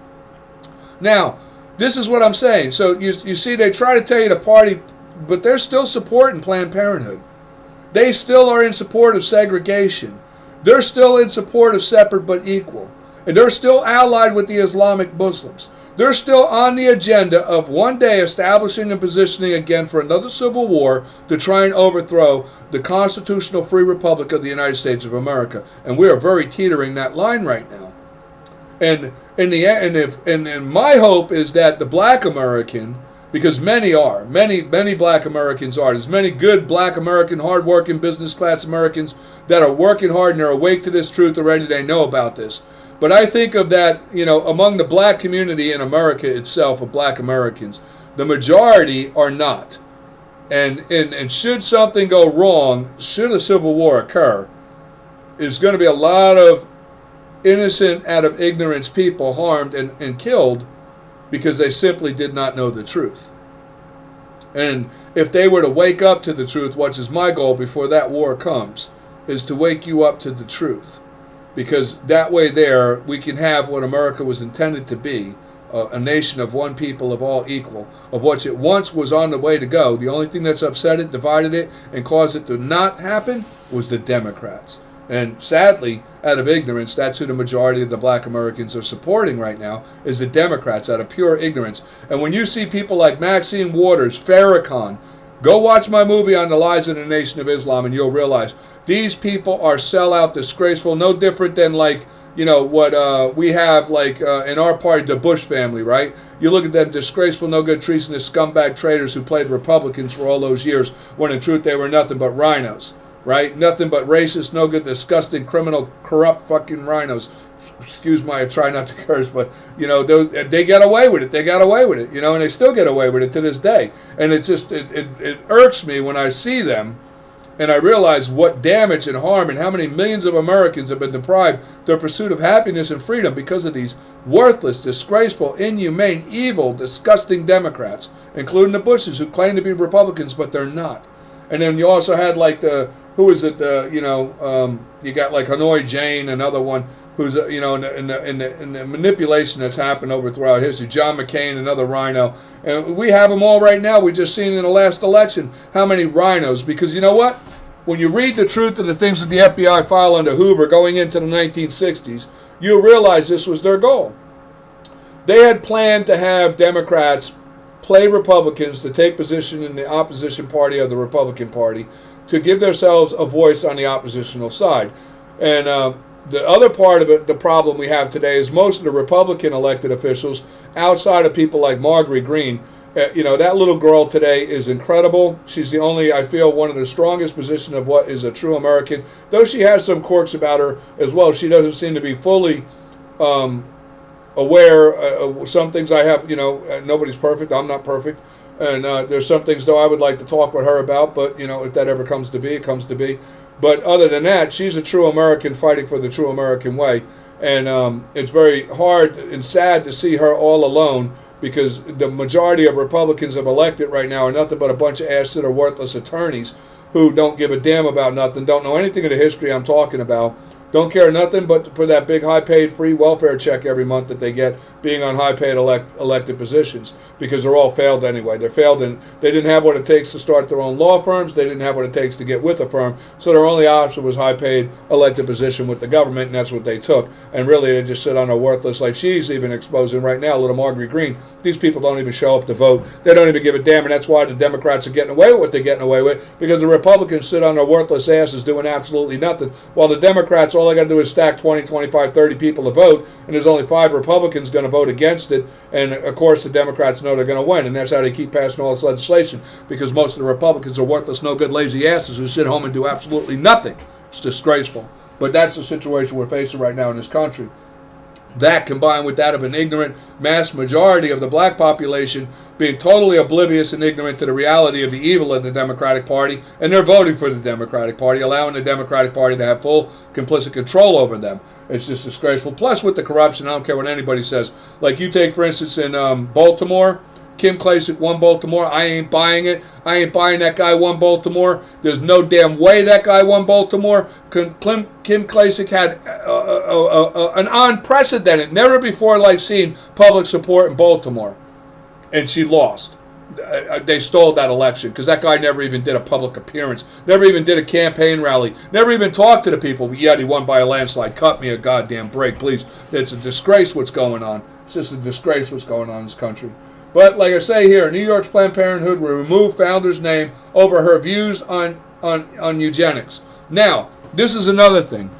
Speaker 1: Now, this is what I'm saying. So you see, they try to tell you to party, but they're still supporting Planned Parenthood. They still are in support of segregation. They're still in support of separate but equal. And they're still allied with the Islamic Muslims. They're still on the agenda of one day establishing and positioning again for another civil war to try and overthrow the constitutional free republic of the United States of America. And we are very teetering that line right now. And my hope is that the black American, because many black Americans are, there's many good black American, hardworking business class Americans that are working hard and they're awake to this truth already. They know about this. But I think of that, among the black community in America itself, of black Americans, the majority are not. And should something go wrong, should a civil war occur, there's going to be a lot of innocent, out of ignorance people harmed and killed because they simply did not know the truth. And if they were to wake up to the truth, which is my goal before that war comes, is to wake you up to the truth. Because that way there, we can have what America was intended to be, a nation of one people, of all equal, of which it once was on the way to go. The only thing that's upset it, divided it, and caused it to not happen was the Democrats. And sadly, out of ignorance, that's who the majority of the black Americans are supporting right now, is the Democrats, out of pure ignorance. And when you see people like Maxine Waters, Farrakhan, go watch my movie on the lies of the Nation of Islam and you'll realize these people are sellout, disgraceful, no different than what we have in our party, the Bush family, right? You look at them, disgraceful, no good, treasonous scumbag traitors who played Republicans for all those years, when in truth they were nothing but rhinos, right? Nothing but racist, no good, disgusting, criminal, corrupt fucking rhinos. Excuse my, I try not to curse, but, they get away with it. They got away with it, and they still get away with it to this day. And it's just, it irks me when I see them and I realize what damage and harm and how many millions of Americans have been deprived their pursuit of happiness and freedom because of these worthless, disgraceful, inhumane, evil, disgusting Democrats, including the Bushes, who claim to be Republicans, but they're not. And then you also had you got like Hanoi Jane, another one, who's, in the manipulation that's happened over throughout history. John McCain, another rhino. And we have them all right now. We just seen in the last election how many rhinos. Because you know what? When you read the truth of the things that the FBI filed under Hoover going into the 1960s, you realize this was their goal. They had planned to have Democrats play Republicans to take position in the opposition party of the Republican Party to give themselves a voice on the oppositional side. And the other part of it, the problem we have today, is most of the Republican elected officials, outside of people like Marjorie Greene, that little girl today is incredible. She's the only, I feel, one of the strongest positions of what is a true American. Though she has some quirks about her as well, she doesn't seem to be fully aware of some things I have. Nobody's perfect. I'm not perfect. And there's some things, though, I would like to talk with her about. But, if that ever comes to be, it comes to be. But other than that, she's a true American fighting for the true American way. And it's very hard and sad to see her all alone, because the majority of Republicans have elected right now are nothing but a bunch of ass or worthless attorneys who don't give a damn about nothing, don't know anything of the history I'm talking about, don't care nothing but for that big high-paid free welfare check every month that they get being on high-paid elected positions, because they're all failed anyway. They're failed, and they didn't have what it takes to start their own law firms. They didn't have what it takes to get with a firm, so their only option was high-paid elected position with the government, and that's what they took. And really, they just sit on a worthless, like she's even exposing right now, little Marjorie Greene. These people don't even show up to vote. They don't even give a damn, and that's why the Democrats are getting away with what they're getting away with, because the Republicans sit on their worthless asses doing absolutely nothing, while the Democrats, all all I got to do is stack 20, 25, 30 people to vote, and there's only 5 Republicans going to vote against it, and of course the Democrats know they're going to win, and that's how they keep passing all this legislation, because most of the Republicans are worthless, no good, lazy asses who sit home and do absolutely nothing. It's disgraceful. But that's the situation we're facing right now in this country. That, combined with that of an ignorant mass majority of the black population being totally oblivious and ignorant to the reality of the evil of the Democratic Party, and they're voting for the Democratic Party, allowing the Democratic Party to have full complicit control over them. It's just disgraceful. Plus, with the corruption, I don't care what anybody says. Like you take, for instance, in Baltimore, Kim Klacik won Baltimore. I ain't buying it. I ain't buying that guy won Baltimore. There's no damn way that guy won Baltimore. Kim Klacik had an unprecedented, never before like seen public support in Baltimore. And she lost. They stole that election because that guy never even did a public appearance, never even did a campaign rally, never even talked to the people. But yet he won by a landslide. Cut me a goddamn break, please. It's a disgrace what's going on. It's just a disgrace what's going on in this country. But like I say here, New York's Planned Parenthood will remove founder's name over her views on eugenics. Now, this is another thing.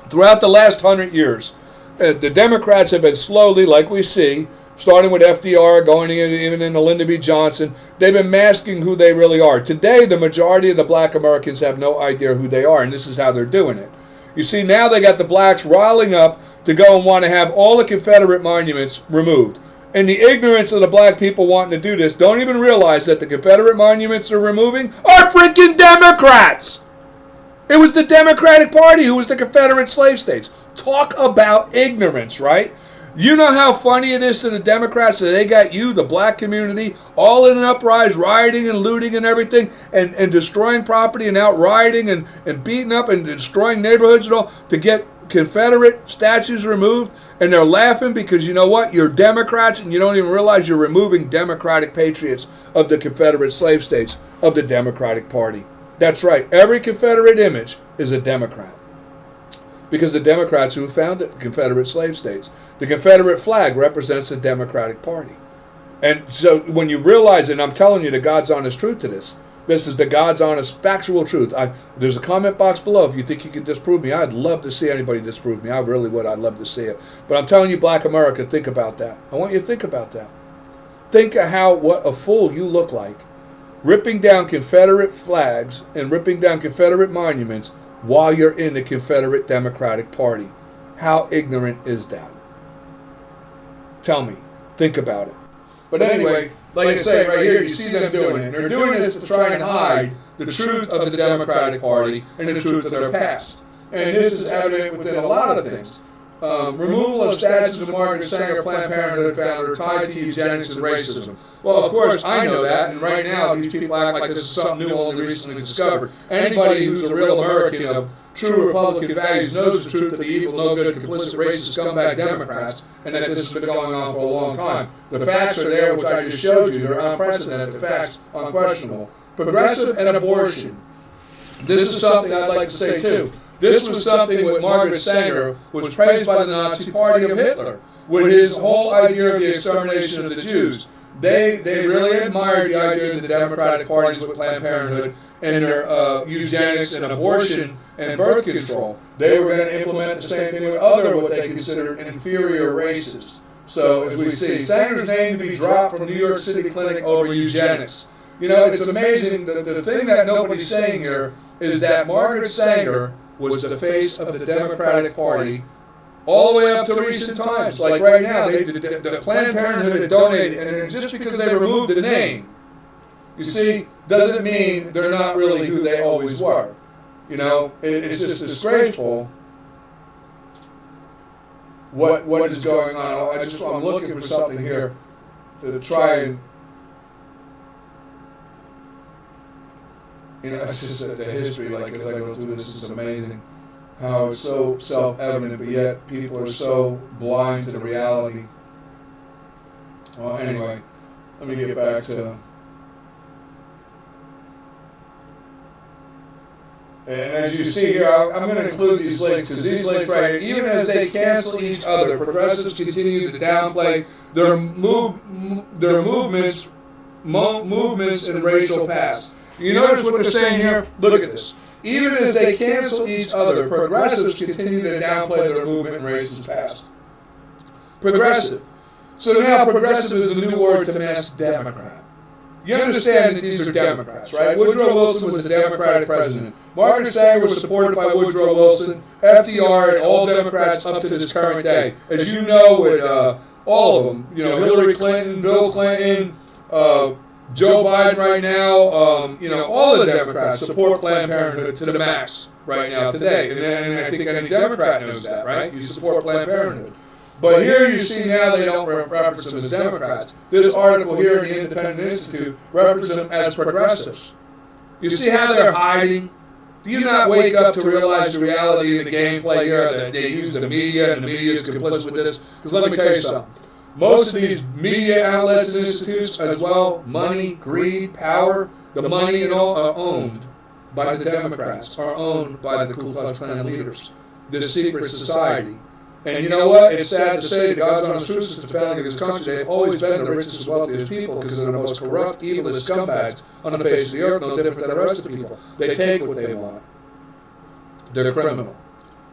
Speaker 1: Throughout the last 100 years, the Democrats have been slowly, like we see, starting with FDR, going even into Lyndon B. Johnson, they've been masking who they really are. Today, the majority of the black Americans have no idea who they are, and this is how they're doing it. You see, now they got the blacks riling up to go and want to have all the Confederate monuments removed. And the ignorance of the black people wanting to do this don't even realize that the Confederate monuments they're removing are freaking Democrats. It was the Democratic Party who was the Confederate slave states. Talk about ignorance, right? You know how funny it is to the Democrats that they got you, the black community, all in an uprising, rioting and looting and everything, and destroying property and out rioting and beating up and destroying neighborhoods and all to get Confederate statues removed. And they're laughing because you know what? You're Democrats and you don't even realize you're removing Democratic patriots of the Confederate slave states of the Democratic Party. That's right. Every Confederate image is a Democrat. Because the Democrats who founded the Confederate slave states. The Confederate flag represents the Democratic Party. And so when you realize it, and I'm telling you the God's honest truth to this, this is the God's honest, factual truth. There's a comment box below if you think you can disprove me. I'd love to see anybody disprove me. I really would. I'd love to see it. But I'm telling you, black America, think about that. I want you to think about that. Think of what a fool you look like. Ripping down Confederate flags and ripping down Confederate monuments while you're in the Confederate Democratic Party. How ignorant is that? Tell me. Think about it. But anyway, like I say right here, you see them doing it. And they're doing this to try and hide the truth of the Democratic Party and the truth of their past. And this is evident within a lot of things. Removal of statues of Margaret Sanger, Planned Parenthood founder, tied to eugenics and racism. Well, of course, I know that, and right now these people act like this is something new, only recently discovered. Anybody who's a real American of true Republican values knows the truth of the evil, no good, complicit, racist, scumbag Democrats, and that this has been going on for a long time. The facts are there, which I just showed you. They're unprecedented. The facts unquestionable. Progressive and abortion. This is something I'd like to say, too. This was something with Margaret Sanger was praised by the Nazi Party of Hitler with his whole idea of the extermination of the Jews. They really admired the idea of the Democratic parties with Planned Parenthood and their eugenics and abortion and birth control. They were going to implement the same thing with other what they considered inferior races. So as we see, Sanger's name to be dropped from New York City clinic over eugenics. You know, it's amazing. The thing that nobody's saying here is that Margaret Sanger was the face of the Democratic Party all the way up to recent times. Like right now, the Planned Parenthood had donated, and just because they removed the name, you see, doesn't mean they're not really who they always were. You know, it's just disgraceful what is going on. I'm looking for something here to try and, you know, it's just the history, like as I go through this is amazing. How it's so self-evident, but yet people are so blind to the reality. Well, anyway, let me get back to... And as you see here, I'm going to include these links, because these links right here, even as they cancel each other, progressives continue to downplay their movements and racial past. You notice what they're saying here? Look at this. Even as they cancel each other, progressives continue to downplay their movement and racist past. Progressive. So now progressive is the new word to mask Democrat. You understand that these are Democrats, right? Woodrow Wilson was the Democratic president. Margaret Sanger was supported by Woodrow Wilson, FDR, and all Democrats up to this current day. As you know, with all of them, you know, Hillary Clinton, Bill Clinton, Joe Biden right now, you know, all the Democrats support Planned Parenthood to the max right now today. And I think any Democrat knows that, right? You support Planned Parenthood. But here you see now they don't reference them as Democrats. This article here in the Independent Institute references them as progressives. You see how they're hiding? Do you not wake up to realize the reality of the gameplay here, that they use the media and the media is complicit with this? Because let me tell you something. Most of these media outlets and institutes as well, money, greed, power, the money and all are owned by the Democrats, are owned by the Ku Klux Klan leaders, this secret society. And you know what? It's sad to say, the God's honest truth is the founding of this country. They've always been the richest, wealthiest people because they're the most corrupt, evilest scumbags on the face of the earth, no different than the rest of the people. They take what they want. They're criminal.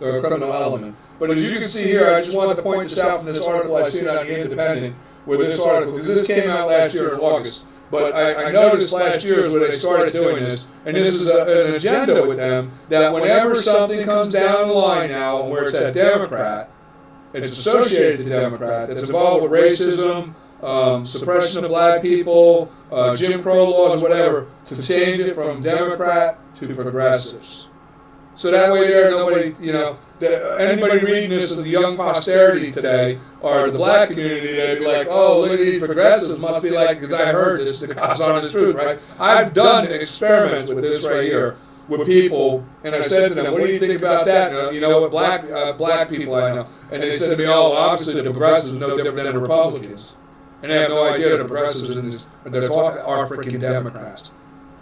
Speaker 1: They're a criminal element. But as you can see here, I just wanted to point this out from this article I seen on the Independent with this article, because this came out last year in August. But I noticed last year is when they started doing this, and this is an agenda with them, that whenever something comes down the line now where it's a Democrat, it's associated to Democrat, that's involved with racism, suppression of black people, Jim Crow laws, whatever, to change it from Democrat to progressives. So that way there, nobody, you know, anybody reading this of the young posterity today, or the black community, they'd be like, oh, look at these progressives, must be like, because I heard this, the God's honest truth, right? I've done experiments with this right here, with people, and I said to them, what do you think about that? You know what, black people I know. And they said to me, oh, obviously the progressives are no different than the Republicans. And they have no idea the progressives are freaking Democrats.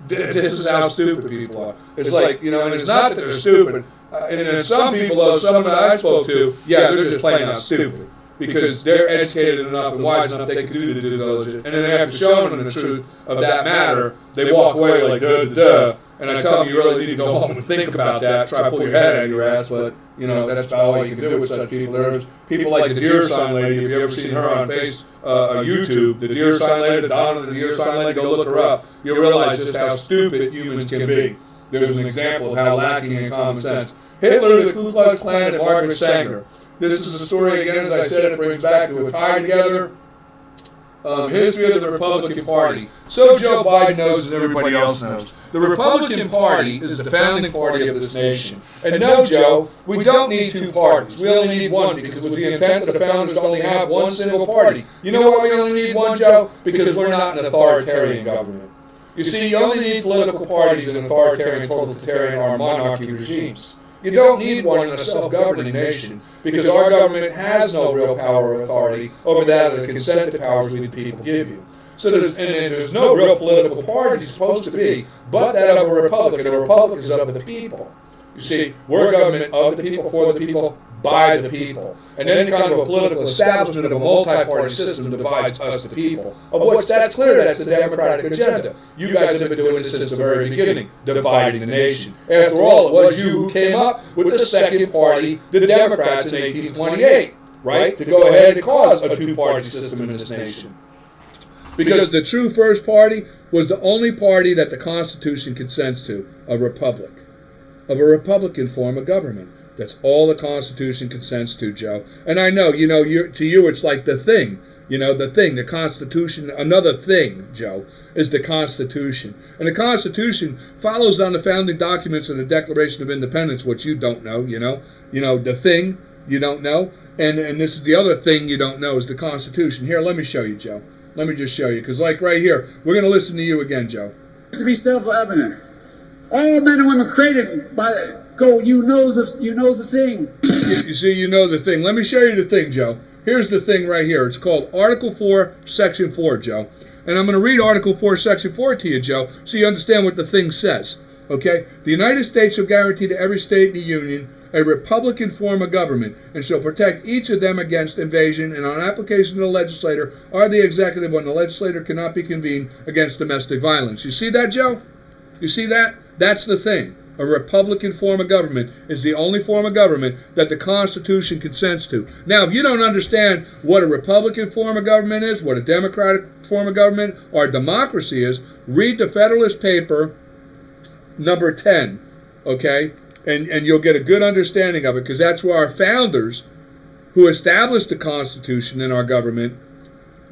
Speaker 1: This is how stupid people are. It's like, you know, and it's not that they're stupid. And then some people, though, some that I spoke to, yeah, they're just plain out stupid. Because they're educated enough and wise enough they can do the due diligence. And then after showing them the truth of that matter, they walk away like, duh. And I tell them, you really need to go home and think about that, try to pull your head out of your ass, but, you know, that's about all you can do with such people. There's people like the deer sign lady, have you ever seen her on YouTube, the deer sign lady, Donna the deer sign lady, go look her up. You'll realize just how stupid humans can be. There's an example of how lacking in common sense. Hitler, the Ku Klux Klan, and Margaret Sanger. This is a story, again, as I said, it brings back to a tie together. History of the Republican Party. So Joe Biden knows and everybody else knows. The Republican Party is the founding party of this nation. And no, Joe, we don't need two parties. We only need one because it was the intent of the founders to only have one single party. You know why we only need one, Joe? Because we're not an authoritarian government. You see, you only need political parties in authoritarian, totalitarian, or monarchy regimes. You don't need one in a self-governing nation because our government has no real power or authority over that of the consented powers we the people give you. So there's no real political party supposed to be but that of a republic, and a republic is of the people. You see, we're a government of the people, for the people, by the people. And any kind of a political establishment of a multi-party system divides us, the people. Of which that's clear, that's the Democratic agenda. You guys have been doing this since the very beginning, dividing the nation. After all, it was you who came up with the second party, the Democrats, in 1828, right? To go ahead and cause a two-party system in this nation. Because the true first party was the only party that the Constitution consents to, a republic. Of a Republican form of government. That's all the Constitution consents to, Joe. And I know, you know, to you it's like the thing. You know, the thing, the Constitution, another thing, Joe, is the Constitution. And the Constitution follows on the founding documents of the Declaration of Independence, which you don't know, you know. You know, the thing you don't know. And this is the other thing you don't know is the Constitution. Here, let me show you, Joe. Let me just show you. Because like right here, we're going to listen to you again, Joe.
Speaker 7: To be self-evident. All men and women created by you know the thing.
Speaker 1: You see, you know the thing. Let me show you the thing, Joe. Here's the thing right here. It's called Article 4, Section 4, Joe. And I'm going to read Article 4, Section 4 to you, Joe, so you understand what the thing says. Okay? The United States shall guarantee to every state in the Union a republican form of government, and shall protect each of them against invasion, and on application to the legislator or the executive when the legislator cannot be convened against domestic violence. You see that, Joe? You see that? That's the thing. A republican form of government is the only form of government that the Constitution consents to. Now, if you don't understand what a republican form of government is, what a democratic form of government or a democracy is, read the Federalist Paper number 10, okay? And you'll get a good understanding of it, because that's where our founders, who established the Constitution in our government,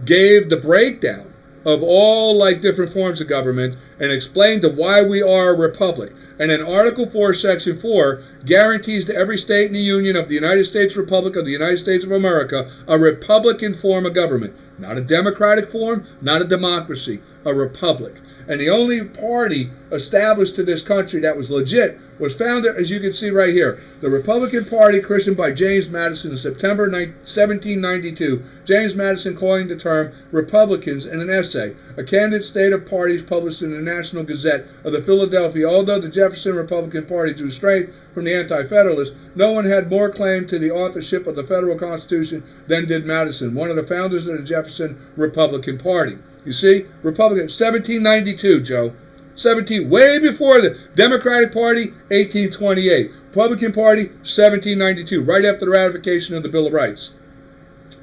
Speaker 1: gave the breakdown of all like different forms of government and explained to why we are a republic. And then Article 4, Section 4 guarantees to every state in the Union of the United States Republic of the United States of America a republican form of government. Not a democratic form, not a democracy, a republic. And the only party established to this country that was legit was founded, as you can see right here, the Republican Party, christened by James Madison in September 1792. James Madison coined the term Republicans in an essay, a candid state of parties published in the National Gazette of the Philadelphia. Although the Jefferson Republican Party drew strength from the Anti-Federalists, no one had more claim to the authorship of the federal Constitution than did Madison, one of the founders of the Jefferson Republican Party. You see, Republican, 1792, Joe. Way before the Democratic Party, 1828. Republican Party, 1792, right after the ratification of the Bill of Rights.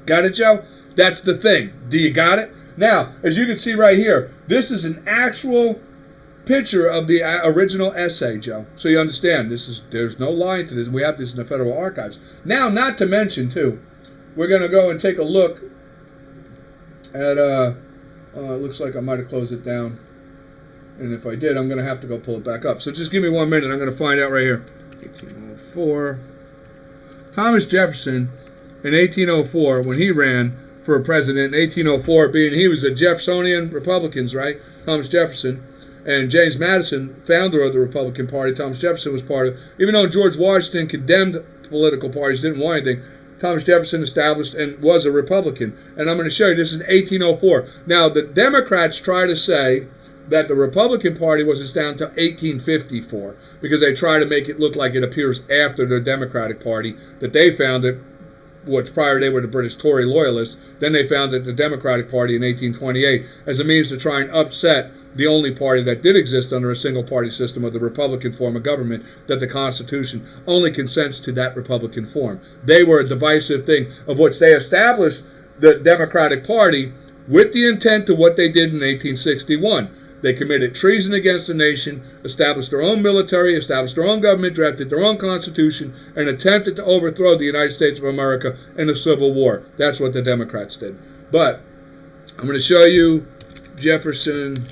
Speaker 1: Got it, Joe? That's the thing. Do you got it? Now, as you can see right here, this is an actual picture of the original essay, Joe. So you understand, there's no lying to this. We have this in the Federal Archives. Now, not to mention, too, we're going to go and take a look at, it looks like I might have closed it down. And if I did, I'm going to have to go pull it back up. So just give me 1 minute. I'm going to find out right here. 1804. Thomas Jefferson, in 1804, when he ran for president in 1804, being he was a Jeffersonian Republicans, right? Thomas Jefferson. And James Madison, founder of the Republican Party, Thomas Jefferson was part of, even though George Washington condemned political parties, didn't want anything, Thomas Jefferson established and was a Republican. And I'm going to show you, this is 1804. Now, the Democrats try to say that the Republican Party was established until 1854 because they try to make it look like it appears after the Democratic Party, that they founded, which prior they were the British Tory loyalists. Then they founded the Democratic Party in 1828 as a means to try and upset the only party that did exist under a single-party system of the Republican form of government, that the Constitution only consents to that Republican form. They were a divisive thing, of which they established the Democratic Party with the intent to what they did in 1861. They committed treason against the nation, established their own military, established their own government, drafted their own constitution, and attempted to overthrow the United States of America in the Civil War. That's what the Democrats did. But I'm going to show you Jefferson.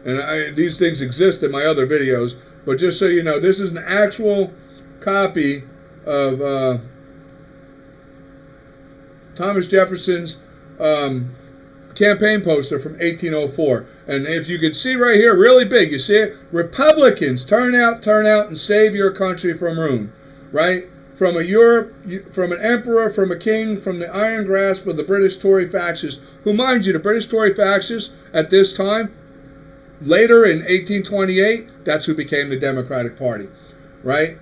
Speaker 1: And these things exist in my other videos, but just so you know, this is an actual copy of Thomas Jefferson's campaign poster from 1804. And if you can see right here, really big, you see it? Republicans, turn out, and save your country from ruin, right? From an emperor, from a king, from the iron grasp of the British Tory fascists, who, mind you, the British Tory fascists at this time, later in 1828, that's who became the Democratic Party, right?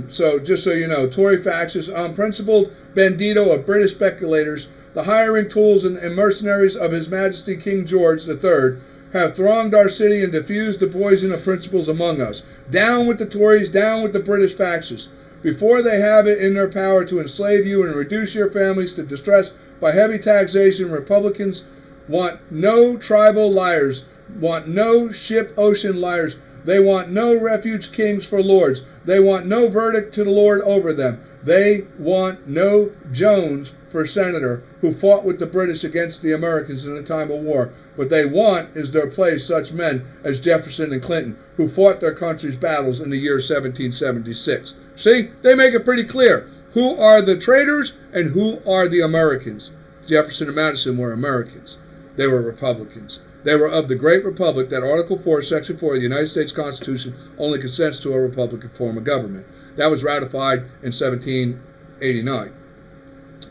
Speaker 1: So just so you know, Tory fascists, unprincipled bandito of British speculators, the hiring tools and mercenaries of His Majesty King George III, have thronged our city and diffused the poison of principles among us. Down with the Tories, down with the British fascists. Before they have it in their power to enslave you and reduce your families to distress by heavy taxation, Republicans want no tribal liars, want no ship ocean liars. They want no refuge kings for lords. They want no verdict to the Lord over them. They want no Jones for senator who fought with the British against the Americans in the time of war. What they want is their place such men as Jefferson and Clinton, who fought their country's battles in the year 1776. See, they make it pretty clear who are the traitors and who are the Americans. Jefferson and Madison were Americans. They were Republicans. They were of the great republic that Article 4, Section 4 of the United States Constitution only consents to a republican form of government. That was ratified in 1789.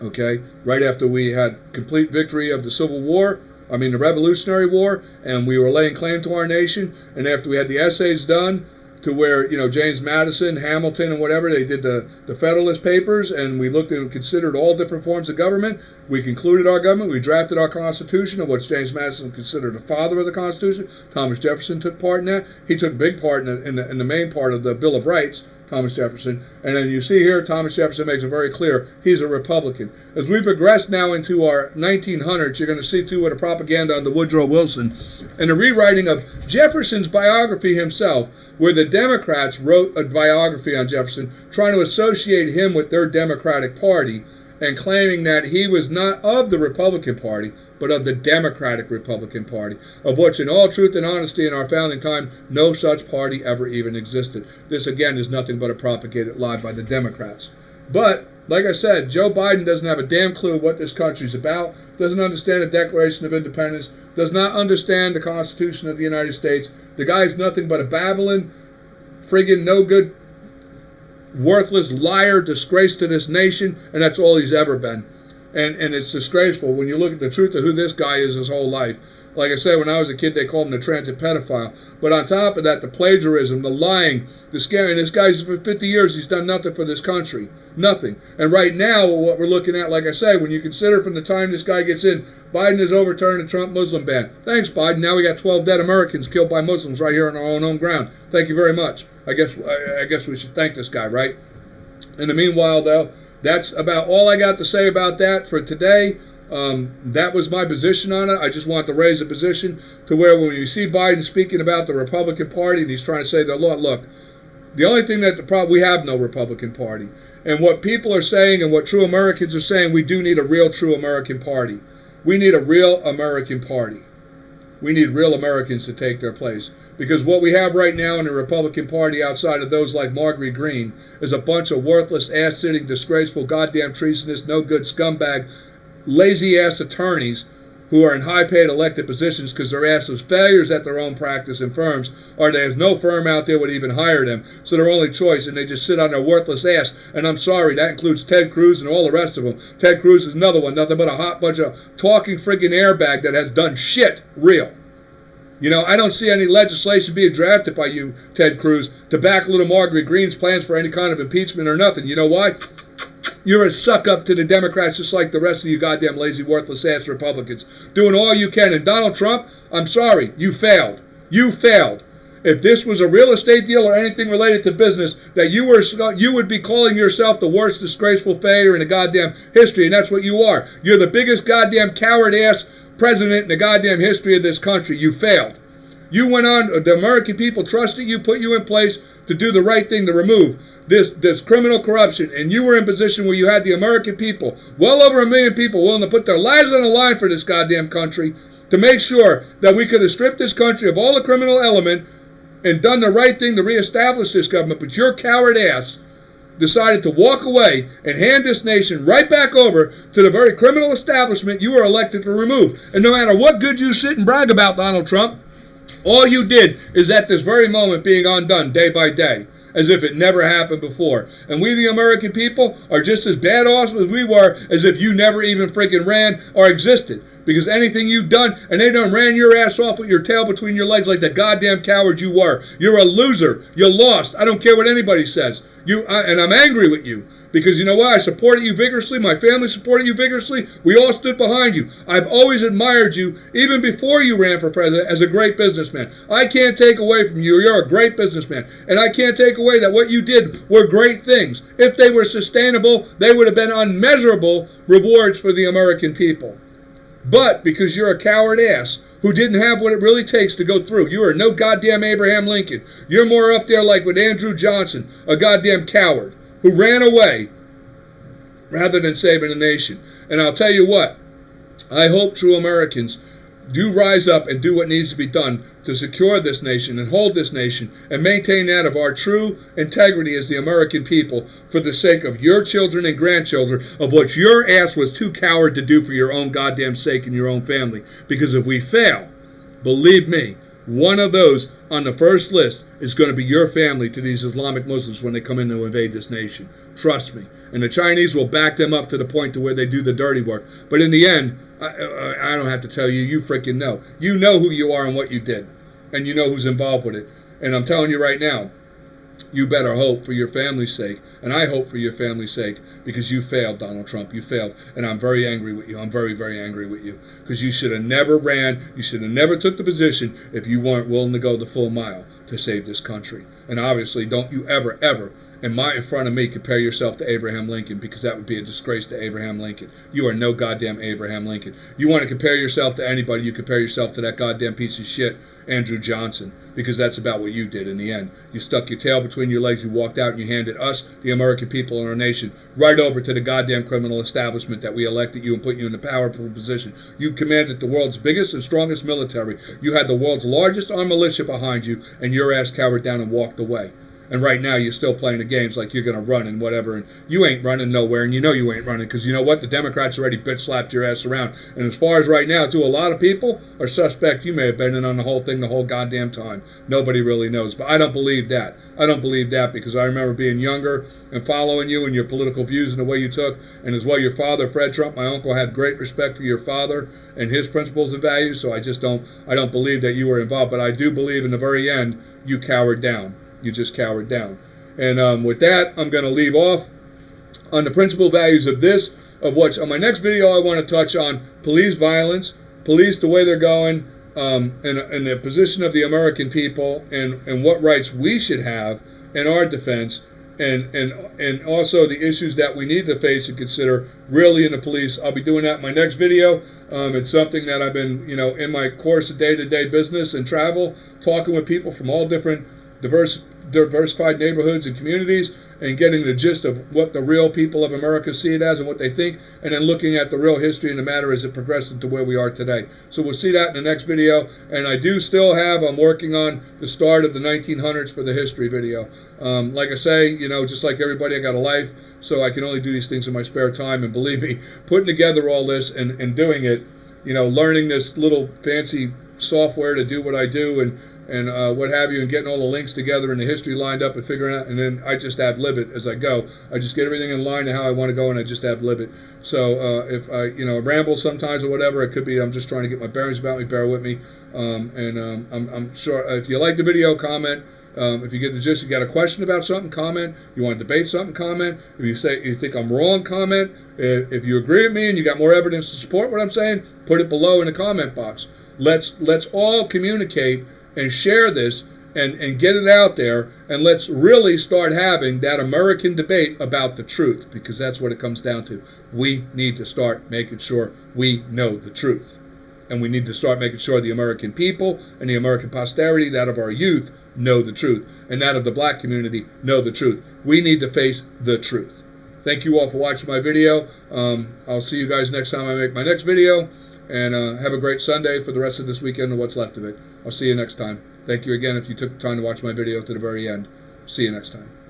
Speaker 1: Okay, right after we had complete victory of the Civil War, the Revolutionary War, and we were laying claim to our nation, and after we had the essays done to where, James Madison, Hamilton, and whatever, they did the Federalist Papers, and we looked and considered all different forms of government. We concluded our government. We drafted our Constitution, of which James Madison considered the father of the Constitution. Thomas Jefferson took part in that. He took big part in the main part of the Bill of Rights, Thomas Jefferson. And then you see here, Thomas Jefferson makes it very clear he's a Republican. As we progress now into our 1900s, you're going to see, too, with the propaganda on the Woodrow Wilson and the rewriting of Jefferson's biography himself, where the Democrats wrote a biography on Jefferson, trying to associate him with their Democratic Party and claiming that he was not of the Republican Party, but of the Democratic Republican Party, of which, in all truth and honesty, in our founding time, no such party ever even existed. This, again, is nothing but a propagated lie by the Democrats. But, like I said, Joe Biden doesn't have a damn clue what this country's about, doesn't understand the Declaration of Independence, does not understand the Constitution of the United States. The guy's nothing but a babbling, friggin' no good, worthless liar, disgrace to this nation, and that's all he's ever been. And it's disgraceful when you look at the truth of who this guy is his whole life. Like I said, when I was a kid, they called him the transit pedophile. But on top of that, the plagiarism, the lying, the scaring. This guy's, for 50 years, he's done nothing for this country. Nothing. And right now, what we're looking at, like I say, when you consider from the time this guy gets in, Biden has overturned the Trump Muslim ban. Thanks, Biden. Now we got 12 dead Americans killed by Muslims right here on our own home ground. Thank you very much. I guess we should thank this guy, right? In the meanwhile, though, that's about all I got to say about that for today. That was my position on it. I just want to raise a position to where when you see Biden speaking about the Republican Party and he's trying to say that, look, the only thing that we have no Republican Party. And what people are saying and what true Americans are saying, we do need a real true American Party. We need a real American Party. We need real Americans to take their place. Because what we have right now in the Republican Party, outside of those like Marjorie Greene, is a bunch of worthless, ass-sitting, disgraceful, goddamn treasonous, no-good scumbag, lazy-ass attorneys who are in high-paid elected positions because their ass was failures at their own practice and firms, or there's no firm out there would even hire them. So their only choice, and they just sit on their worthless ass. And I'm sorry, that includes Ted Cruz and all the rest of them. Ted Cruz is another one, nothing but a hot bunch of talking friggin' airbag that has done shit real. I don't see any legislation being drafted by you, Ted Cruz, to back little Marjorie Greene's plans for any kind of impeachment or nothing. You know why? You're a suck-up to the Democrats just like the rest of you goddamn lazy, worthless-ass Republicans. Doing all you can. And Donald Trump, I'm sorry, you failed. You failed. If this was a real estate deal or anything related to business, that you would be calling yourself the worst disgraceful failure in the goddamn history, and that's what you are. You're the biggest goddamn coward-ass president in the goddamn history of this country. You failed. You went on, the American people trusted you, put you in place to do the right thing, to remove this criminal corruption, and you were in position where you had the American people, well over 1 million people, willing to put their lives on the line for this goddamn country to make sure that we could have stripped this country of all the criminal element and done the right thing to reestablish this government. But your coward ass decided to walk away and hand this nation right back over to the very criminal establishment you were elected to remove. And no matter what good you sit and brag about, Donald Trump, all you did is at this very moment being undone day by day, as if it never happened before. And we, the American people, are just as bad off as we were as if you never even freaking ran or existed. Because anything you've done, and they done ran your ass off with your tail between your legs like the goddamn coward you were. You're a loser. You lost. I don't care what anybody says. And I'm angry with you. Because you know what? I supported you vigorously. My family supported you vigorously. We all stood behind you. I've always admired you, even before you ran for president, as a great businessman. I can't take away from you. You're a great businessman. And I can't take away that what you did were great things. If they were sustainable, they would have been unmeasurable rewards for the American people. But because you're a coward ass who didn't have what it really takes to go through, you are no goddamn Abraham Lincoln. You're more up there like with Andrew Johnson, a goddamn coward who ran away rather than saving the nation. And I'll tell you what, I hope true Americans do rise up and do what needs to be done to secure this nation and hold this nation and maintain that of our true integrity as the American people for the sake of your children and grandchildren, of what your ass was too coward to do for your own goddamn sake and your own family. Because if we fail, believe me, one of those on the first list is going to be your family to these Islamic Muslims when they come in to invade this nation. Trust me. And the Chinese will back them up to the point to where they do the dirty work. But in the end, I don't have to tell you, you freaking know. You know who you are and what you did. And you know who's involved with it. And I'm telling you right now, you better hope for your family's sake, and I hope for your family's sake, because you failed, Donald Trump. You failed, and I'm very angry with you. I'm very, very angry with you, because you should have never ran. You should have never took the position if you weren't willing to go the full mile to save this country. And obviously, don't you ever, ever in front of me compare yourself to Abraham Lincoln, because that would be a disgrace to Abraham Lincoln. You are no goddamn Abraham Lincoln. You want to compare yourself to anybody, you compare yourself to that goddamn piece of shit, Andrew Johnson, because that's about what you did in the end. You stuck your tail between your legs, you walked out, and you handed us, the American people and our nation, right over to the goddamn criminal establishment that we elected you and put you in a powerful position. You commanded the world's biggest and strongest military. You had the world's largest armed militia behind you, and your ass cowered down and walked away. And right now you're still playing the games like you're going to run and whatever. And you ain't running nowhere, and you know you ain't running, because you know what? The Democrats already bitch slapped your ass around. And as far as right now, too, a lot of people are suspect you may have been in on the whole thing the whole goddamn time. Nobody really knows. But I don't believe that. I don't believe that, because I remember being younger and following you and your political views and the way you took. And as well, your father, Fred Trump, my uncle, had great respect for your father and his principles and values. So I don't believe that you were involved. But I do believe in the very end, you cowered down. You just cowered down. And with that, I'm going to leave off on the principal values of this, of what's on my next video. I want to touch on police violence, police, the way they're going, and the position of the American people, and what rights we should have in our defense, and also the issues that we need to face and consider really in the police. I'll be doing that in my next video. It's something that I've been, in my course of day-to-day business and travel, talking with people from all different diversified neighborhoods and communities, and getting the gist of what the real people of America see it as and what they think, and then looking at the real history in the matter as it progressed into where we are today. So we'll see that in the next video. And I do still I'm working on the start of the 1900s for the history video. Like I say, just like everybody, I got a life, so I can only do these things in my spare time. And believe me, putting together all this and doing it, learning this little fancy software to do what I do, and what have you, and getting all the links together and the history lined up and figuring out, and then I just ad-lib it as I go. I just get everything in line to how I want to go, and I just ad-lib it. So if I, ramble sometimes or whatever, it could be I'm just trying to get my bearings about me. Bear with me. I'm sure if you like the video, comment. If you get the gist, you got a question about something, comment. You want to debate something, comment. If you think I'm wrong, comment. If you agree with me and you got more evidence to support what I'm saying, put it below in the comment box. Let's all communicate and share this and get it out there, and let's really start having that American debate about the truth, because that's what it comes down to. We need to start making sure we know the truth, and we need to start making sure the American people and the American posterity, that of our youth, know the truth, and that of the black community know the truth. We need to face the truth. Thank you all for watching my video. I'll see you guys next time I make my next video. And have a great Sunday for the rest of this weekend and what's left of it. I'll see you next time. Thank you again if you took the time to watch my video to the very end. See you next time.